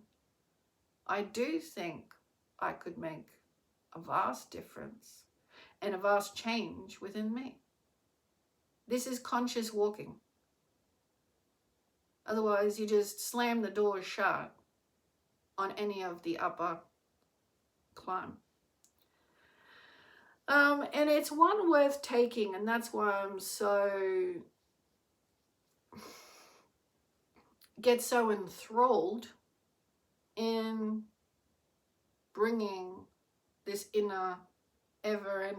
I do think I could make a vast difference and a vast change within me. This is conscious walking. Otherwise, you just slam the door shut on any of the upper climb. And it's one worth taking, and that's why I'm get so enthralled in bringing this inner ever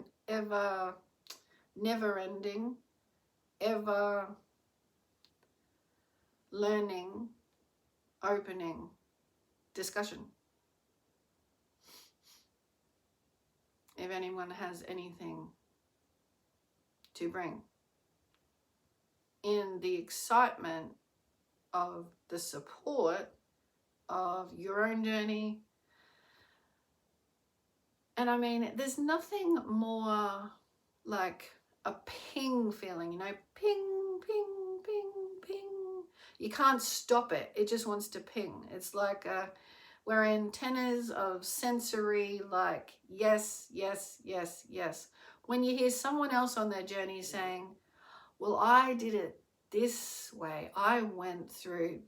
never-ending, ever learning, opening discussion. If anyone has anything to bring in the excitement of the support of your own journey. And I mean, there's nothing more like a ping feeling, you know, ping, ping, ping, ping. You can't stop it. It just wants to ping. It's like we're antennas of sensory, like, yes, yes, yes, yes. When you hear someone else on their journey saying, well, I did it this way. I went through,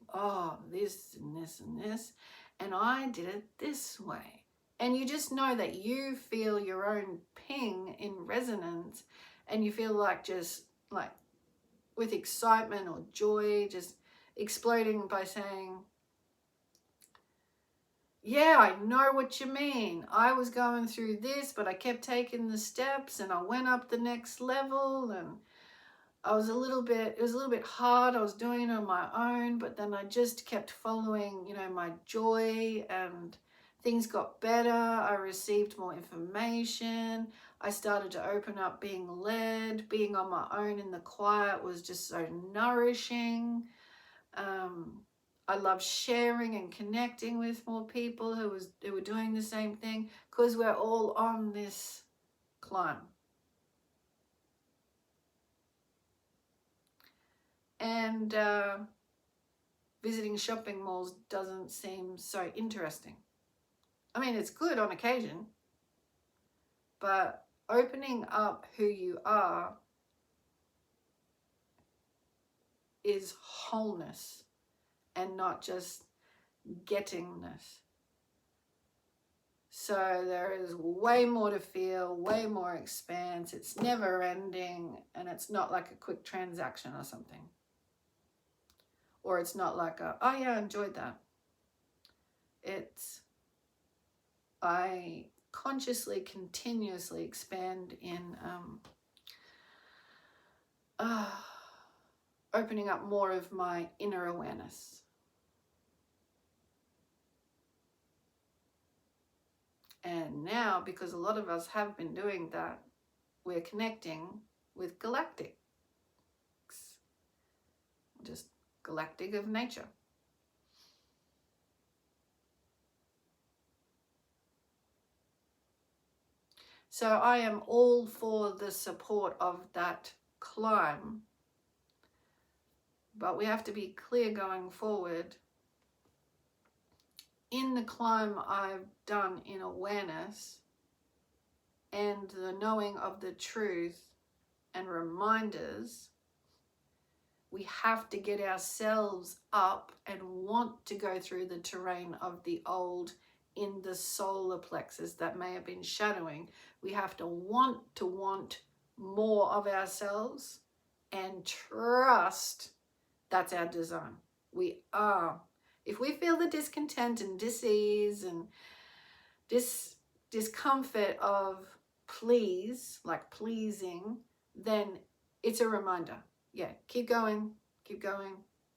this and this and this, and I did it this way. And you just know that you feel your own ping in resonance, and you feel like just like with excitement or joy, just exploding by saying, yeah, I know what you mean. I was going through this, but I kept taking the steps and I went up the next level, and it was a little bit hard. I was doing it on my own, but then I just kept following, you know, my joy, and things got better. I received more information. I started to open up, being led. Being on my own in the quiet was just so nourishing. I love sharing and connecting with more people who were doing the same thing, because we're all on this climb. And visiting shopping malls doesn't seem so interesting. I mean, it's good on occasion, but opening up who you are is wholeness and not just gettingness. So there is way more to feel, way more expanse. It's never ending, and it's not like a quick transaction or something. Or it's not like a, oh yeah, I enjoyed that. It's, I consciously, continuously expand in opening up more of my inner awareness. And now, because a lot of us have been doing that, we're connecting with galactics, just galactic of nature. So I am all for the support of that climb, but we have to be clear going forward. In the climb I've done in awareness and the knowing of the truth and reminders, we have to get ourselves up and want to go through the terrain of the old in the solar plexus that may have been shadowing. We have to want more of ourselves and trust that's our design. We are. If we feel the discontent and dis-ease and discomfort of please, like pleasing, then it's a reminder. Yeah, keep going,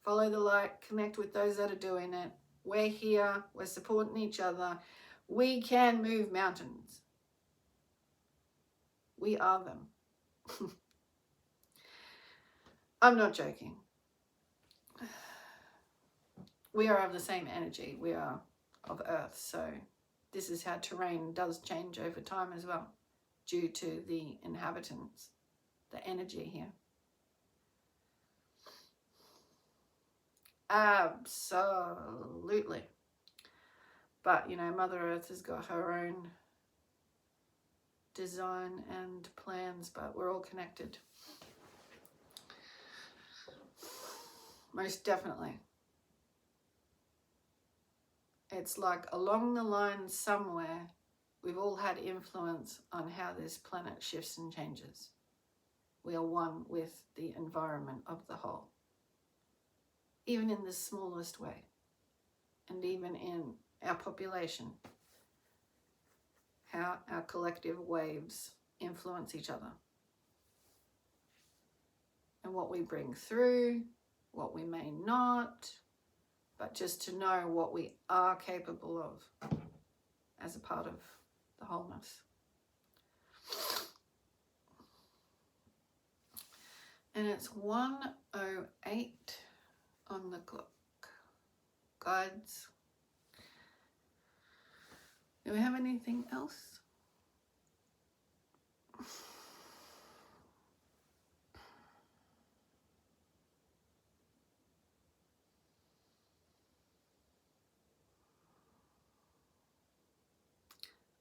follow the light, connect with those that are doing it. We're here, we're supporting each other. We can move mountains. We are them. I'm not joking. We are of the same energy. We are of Earth. So this is how terrain does change over time as well, due to the inhabitants, the energy here. Absolutely. But, you know, Mother Earth has got her own design and plans, but we're all connected. Most definitely. It's like along the line somewhere, we've all had influence on how this planet shifts and changes. We are one with the environment of the whole, even in the smallest way, and even in our population, how our collective waves influence each other, and what we bring through, what we may not, but just to know what we are capable of as a part of the wholeness. And it's 1:08 on the clock. Guides. Do we have anything else?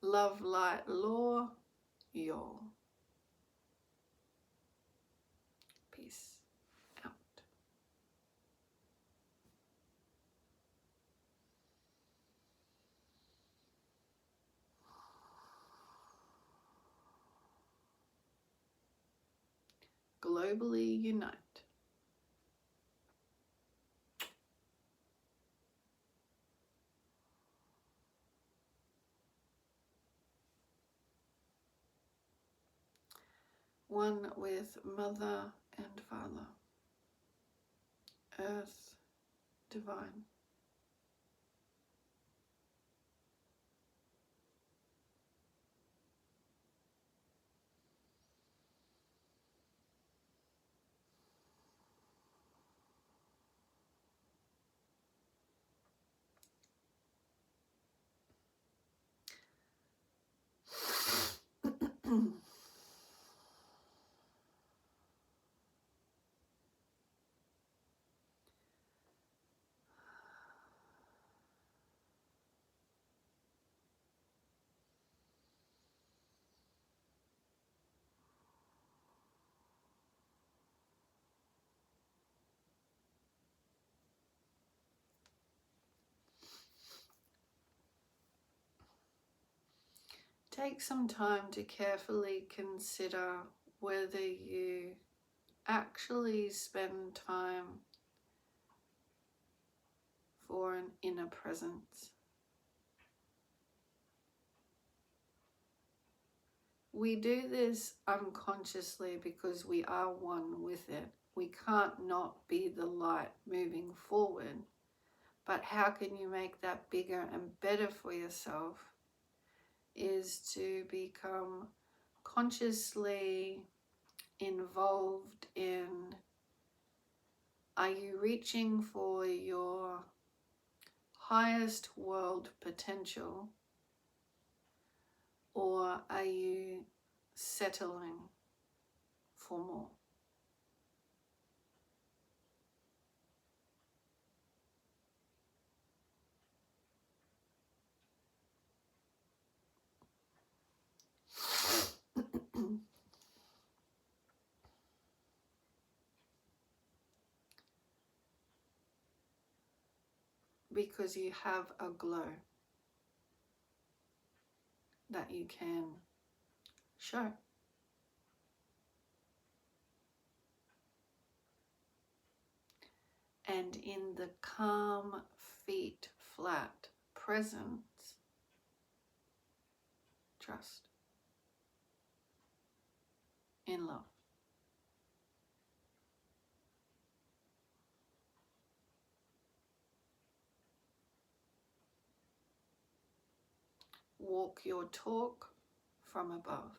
Love, light, law, your. Peace out. Globally unite. One with Mother and Father. Earth, divine. take some time to carefully consider whether you actually spend time for an inner presence. We do this unconsciously because we are one with it. We can't not be the light moving forward. But how can you make that bigger and better for yourself is to become consciously involved in, are you reaching for your highest world potential, or are you settling for more? Because you have a glow that you can show. And in the calm, feet flat presence, trust in love. Walk your talk from above.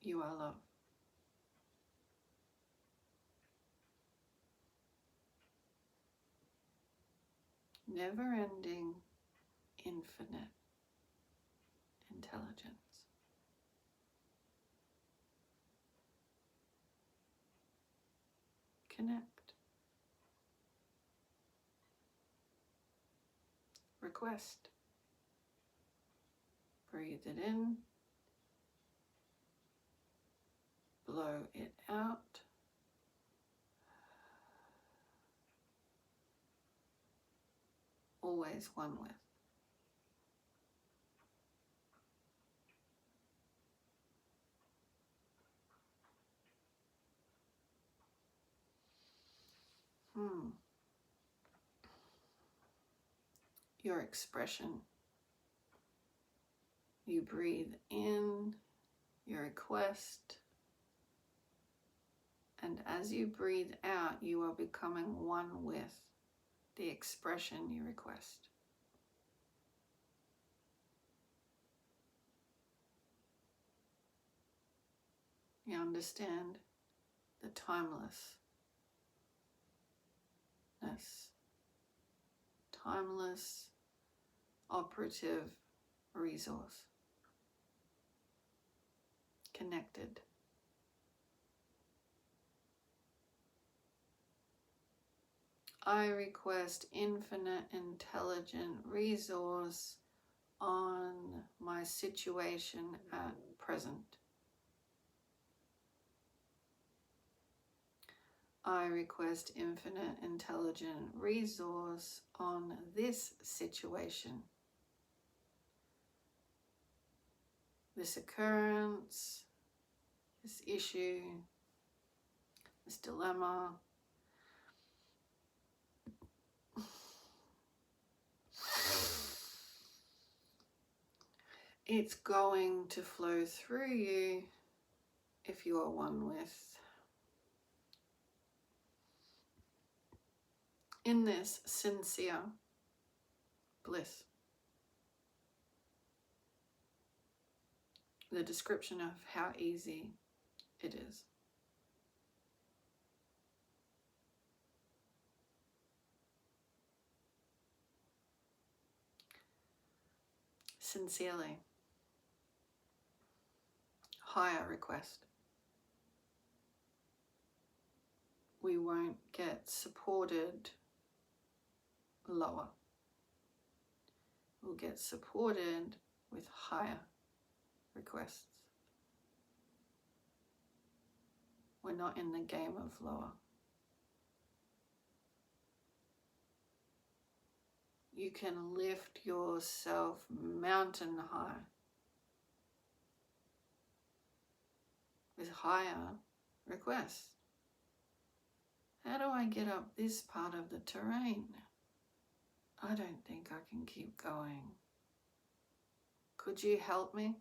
You are love. Never-ending, infinite intelligence. Connect. Request. Breathe it in. Blow it out. Always one with. Your expression. You breathe in your request, and as you breathe out, you are becoming one with the expression you request. You understand the timelessness, timeless operative resource. Connected. I request infinite intelligent resource on my situation at present. I request infinite intelligent resource on this situation, this occurrence, this issue, this dilemma. It's going to flow through you if you are one with. In this sincere bliss. The description of how easy it is. Sincerely. Higher request. We won't get supported lower. We'll get supported with higher requests. We're not in the game of lower. You can lift yourself mountain high with higher requests. How do I get up this part of the terrain? I don't think I can keep going. Could you help me?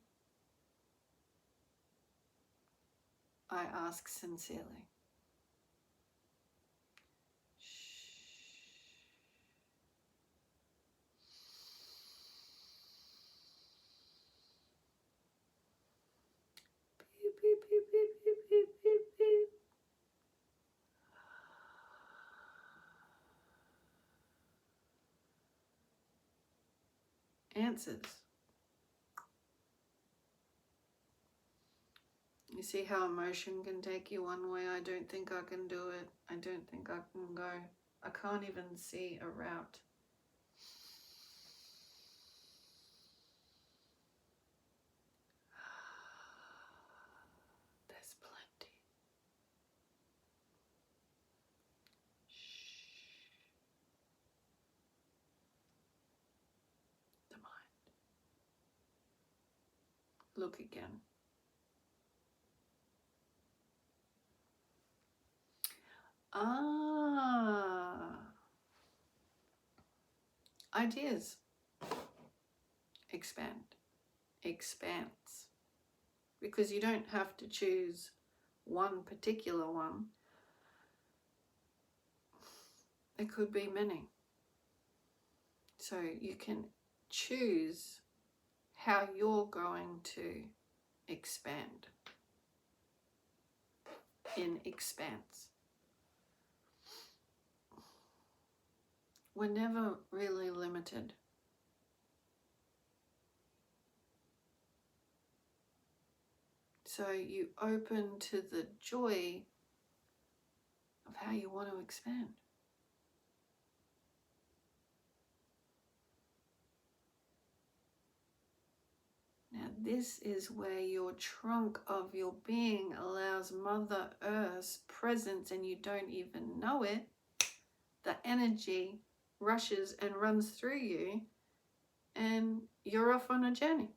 I ask sincerely. Beep, beep, beep, beep, beep, beep, beep, beep. Answers. You see how emotion can take you one way? I don't think I can do it. I don't think I can go. I can't even see a route. There's plenty. Shh. The mind. Look again. Ideas. Expand. Expanse. Because you don't have to choose one particular one. There could be many. So you can choose how you're going to expand in expanse. We're never really limited. So you open to the joy of how you want to expand. Now this is where your trunk of your being allows Mother Earth's presence and you don't even know it. The energy rushes and runs through you and you're off on a journey.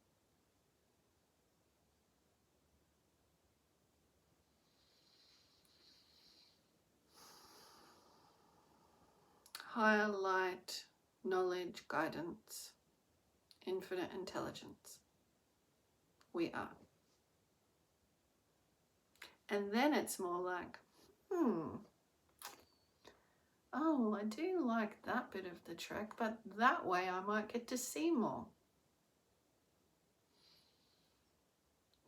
Higher light, knowledge, guidance, infinite intelligence. We are. And then it's more like, oh, I do like that bit of the trek, but that way I might get to see more.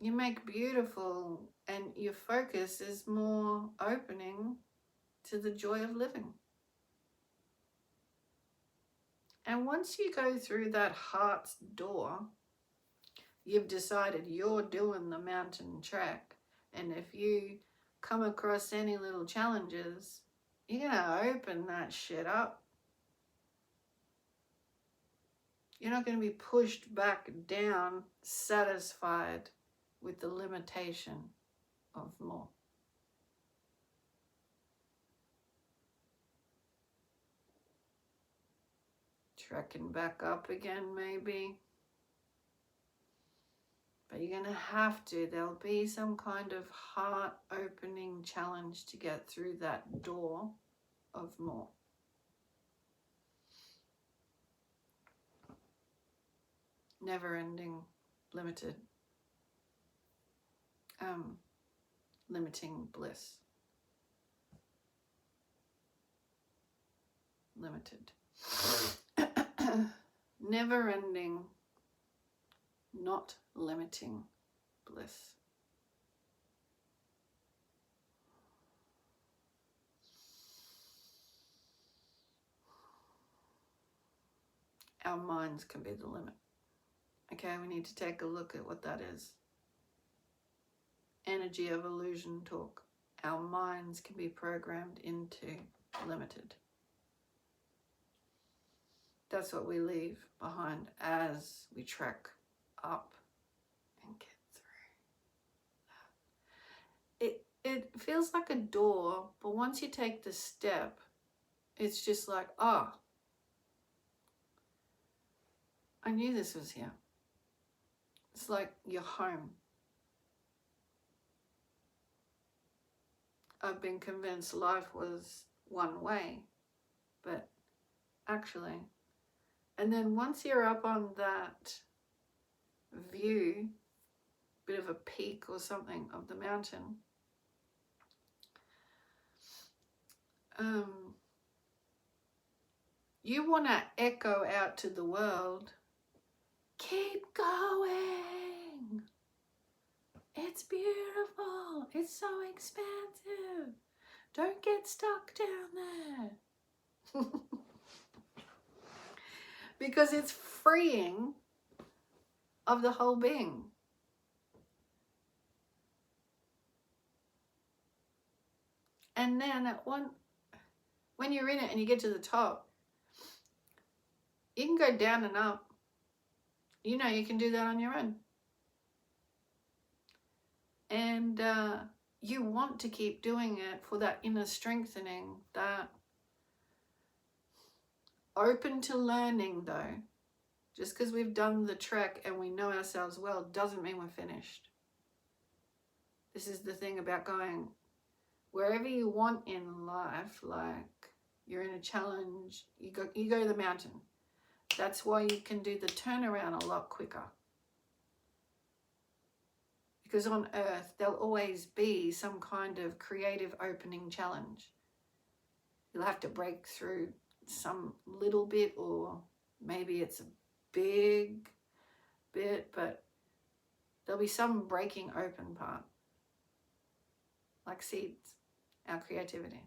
You make beautiful and your focus is more opening to the joy of living. And once you go through that heart's door, you've decided you're doing the mountain trek. And if you come across any little challenges, you're going to open that shit up. You're not going to be pushed back down, satisfied with the limitation of more. Trekking back up again, maybe. But you're going to have to. There'll be some kind of heart-opening challenge to get through that door of more. Never-ending, limited. Limiting bliss. Limited. Never-ending, not limiting bliss. Our minds can be the limit. Okay, we need to take a look at what that is. Energy of illusion talk. Our minds can be programmed into limited. That's what we leave behind as we trek up and get through. it feels like a door, but once you take the step, it's just like, oh, I knew this was here. It's like your home. I've been convinced life was one way, but actually, and then once you're up on that view, bit of a peak or something of the mountain, you want to echo out to the world, keep going. It's beautiful. It's so expansive. Don't get stuck down there. Because it's freeing of the whole being. And then when you're in it and you get to the top, you can go down and up. You know you can do that on your own. And you want to keep doing it for that inner strengthening, that open to learning though. Just because we've done the trek and we know ourselves well doesn't mean we're finished. This is the thing about going wherever you want in life, like you're in a challenge, you go to the mountain. That's why you can do the turnaround a lot quicker. Because on Earth, there'll always be some kind of creative opening challenge. You'll have to break through some little bit, or maybe it's a big bit, but there'll be some breaking open part. Like seeds, our creativity.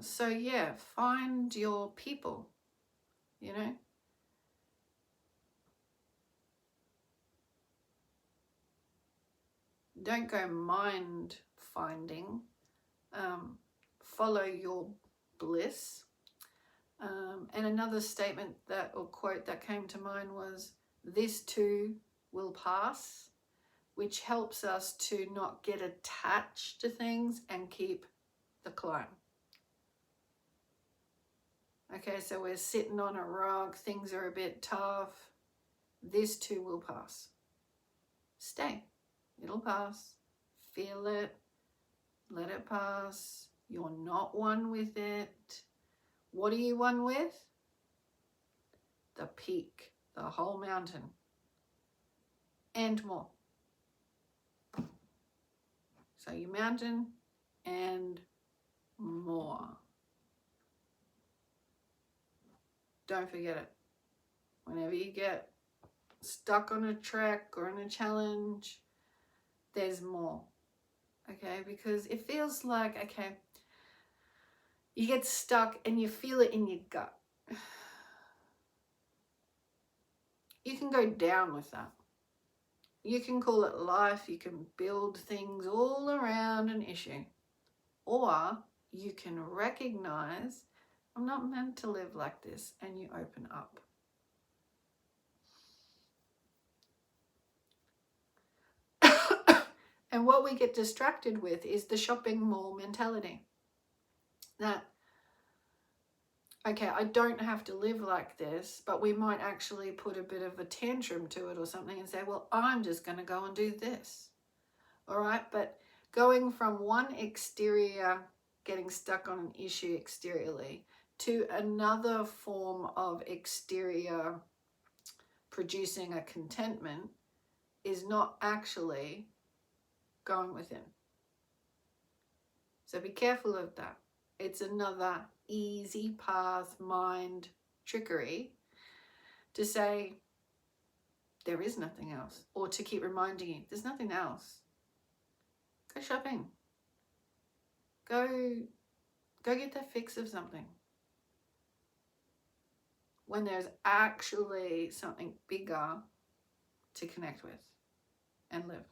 So yeah, find your people, you know. Don't go mind finding. Follow your bliss. And another statement that, or quote that came to mind was, this too will pass, which helps us to not get attached to things and keep the climb. Okay, so we're sitting on a rock, things are a bit tough. This too will pass. Stay. It'll pass. Feel it. Let it pass. You're not one with it. What are you one with? The peak, the whole mountain, and more. So your mountain and more. Don't forget it. Whenever you get stuck on a trek or in a challenge, there's more. Okay, because it feels like, okay, you get stuck and you feel it in your gut. You can go down with that. You can call it life. You can build things all around an issue. Or you can recognize, I'm not meant to live like this, and you open up. And what we get distracted with is the shopping mall mentality. That, okay, I don't have to live like this, but we might actually put a bit of a tantrum to it or something and say, well, I'm just going to go and do this. All right, but going from one exterior, getting stuck on an issue exteriorly, to another form of exterior producing a contentment is not actually going within. So be careful of that. It's another easy path mind trickery to say there is nothing else, or to keep reminding you there's nothing else. Go shopping. Go get that fix of something. When there's actually something bigger to connect with and live.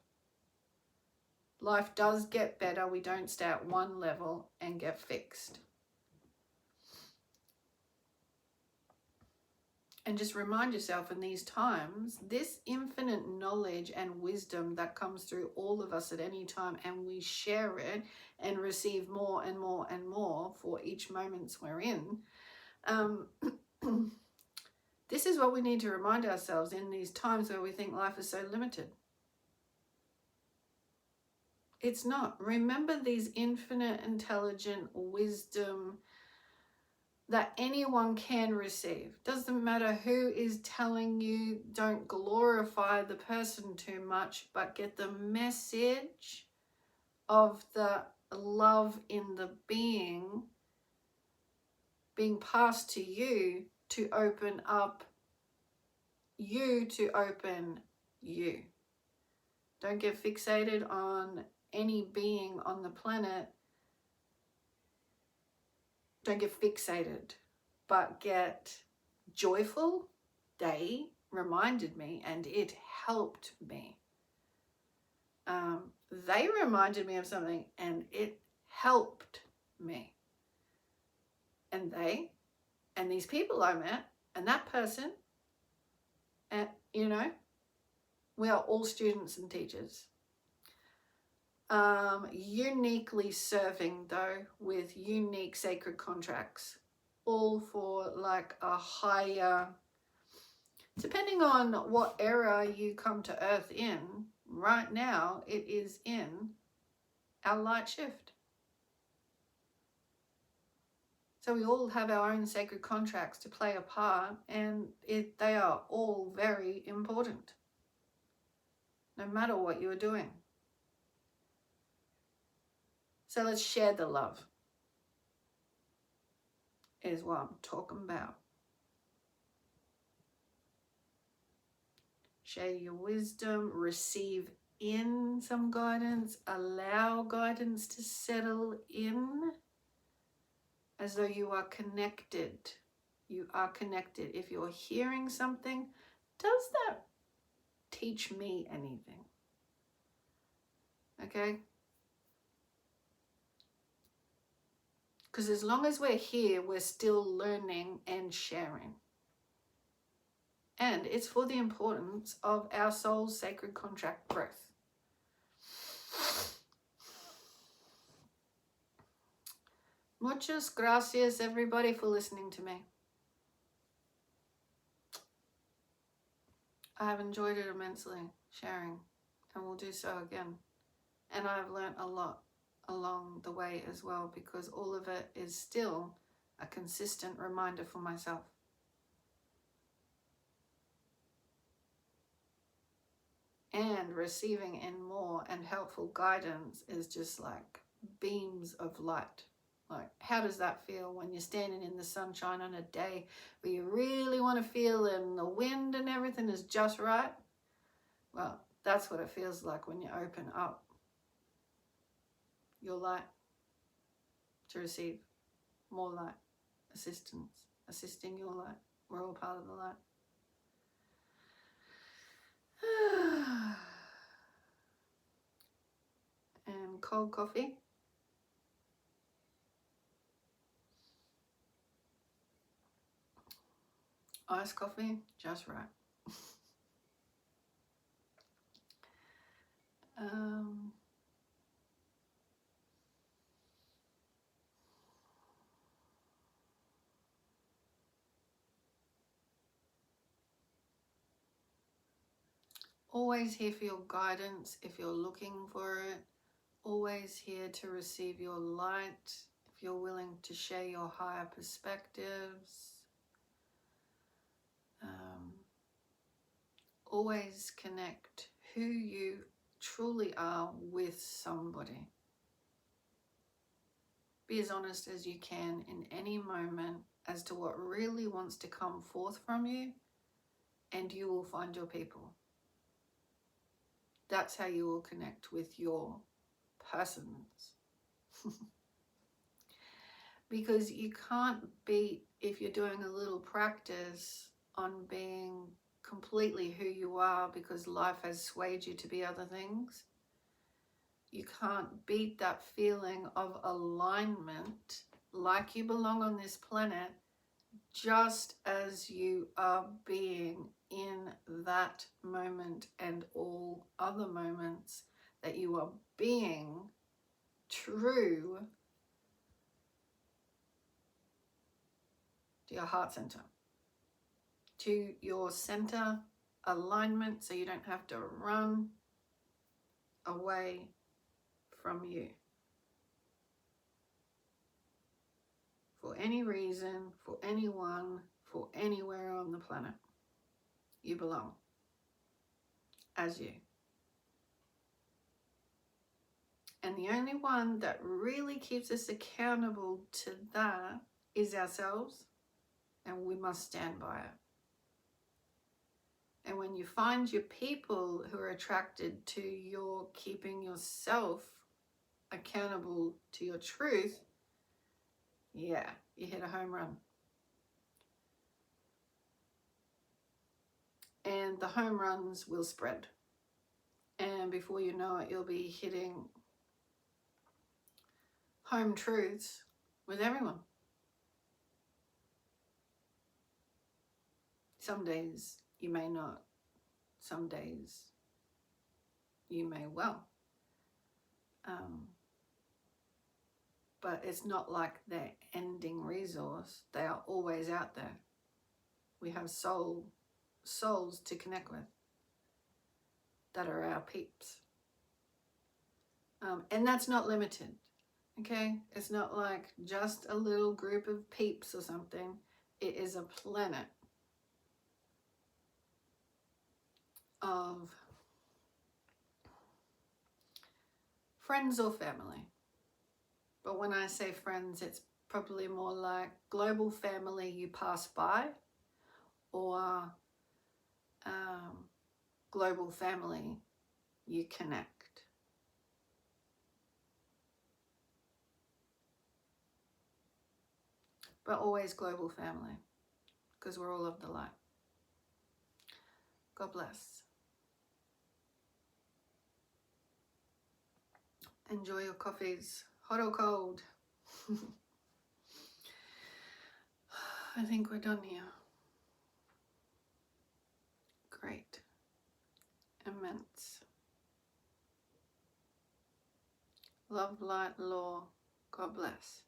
Life does get better. We don't stay at one level and get fixed. And just remind yourself in these times, this infinite knowledge and wisdom that comes through all of us at any time, and we share it and receive more and more and more for each moment we're in. This is what we need to remind ourselves in these times where we think life is so limited. It's not. Remember these infinite intelligent wisdom that anyone can receive. Doesn't matter who is telling you, don't glorify the person too much, but get the message of the love in the being passed to you to open up you to open you. Don't get fixated on any being on the planet. Don't get fixated, but get joyful. They reminded me and it helped me. They reminded me of something and it helped me. And they, and these people I met, and that person, and we are all students and teachers. Uniquely serving though with unique sacred contracts, all for like a higher, depending on what era you come to earth in. Right now it is in our light shift, so we all have our own sacred contracts to play a part, and they are all very important no matter what you're doing. So let's share the love, is what I'm talking about. Share your wisdom, receive in some guidance, allow guidance to settle in as though you are connected. You are connected. If you're hearing something, does that teach me anything? Okay? Because as long as we're here, we're still learning and sharing. And it's for the importance of our soul's sacred contract growth. Muchas gracias, everybody, for listening to me. I have enjoyed it immensely, sharing, and will do so again. And I've learned a lot along the way as well, because all of it is still a consistent reminder for myself. And receiving in more and helpful guidance is just like beams of light. Like, how does that feel when you're standing in the sunshine on a day where you really want to feel it and the wind and everything is just right? Well, that's what it feels like when you open up your light to receive more light, assisting your light. We're all part of the light. And cold coffee. Iced coffee, just right. Always here for your guidance if you're looking for it. Always here to receive your light if you're willing to share your higher perspectives. Always connect who you truly are with somebody. Be as honest as you can in any moment as to what really wants to come forth from you, and you will find your people. That's how you will connect with your persons. Because you can't beat, if you're doing a little practice on being completely who you are, because life has swayed you to be other things. You can't beat that feeling of alignment, like you belong on this planet, just as you are being in that moment and all other moments, that you are being true to your heart center, to your center alignment, so you don't have to run away from you for any reason, for anyone, for anywhere on the planet. You belong as you. And the only one that really keeps us accountable to that is ourselves, and we must stand by it. And when you find your people who are attracted to your keeping yourself accountable to your truth, yeah, you hit a home run. And the home runs will spread. And before you know it, you'll be hitting home truths with everyone. Some days you may not. Some days you may well. But it's not like they're ending resource. They are always out there. We have souls to connect with that are our peeps. And that's not limited, okay? It's not like just a little group of peeps or something. It is a planet of friends or family. But when I say friends, it's probably more like global family you pass by, or global family you connect. But always global family, because we're all of the light. God bless. Enjoy your coffees, hot or cold. I think we're done here. Great. Immense. Love, light, law. God bless.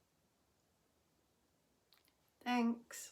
Thanks.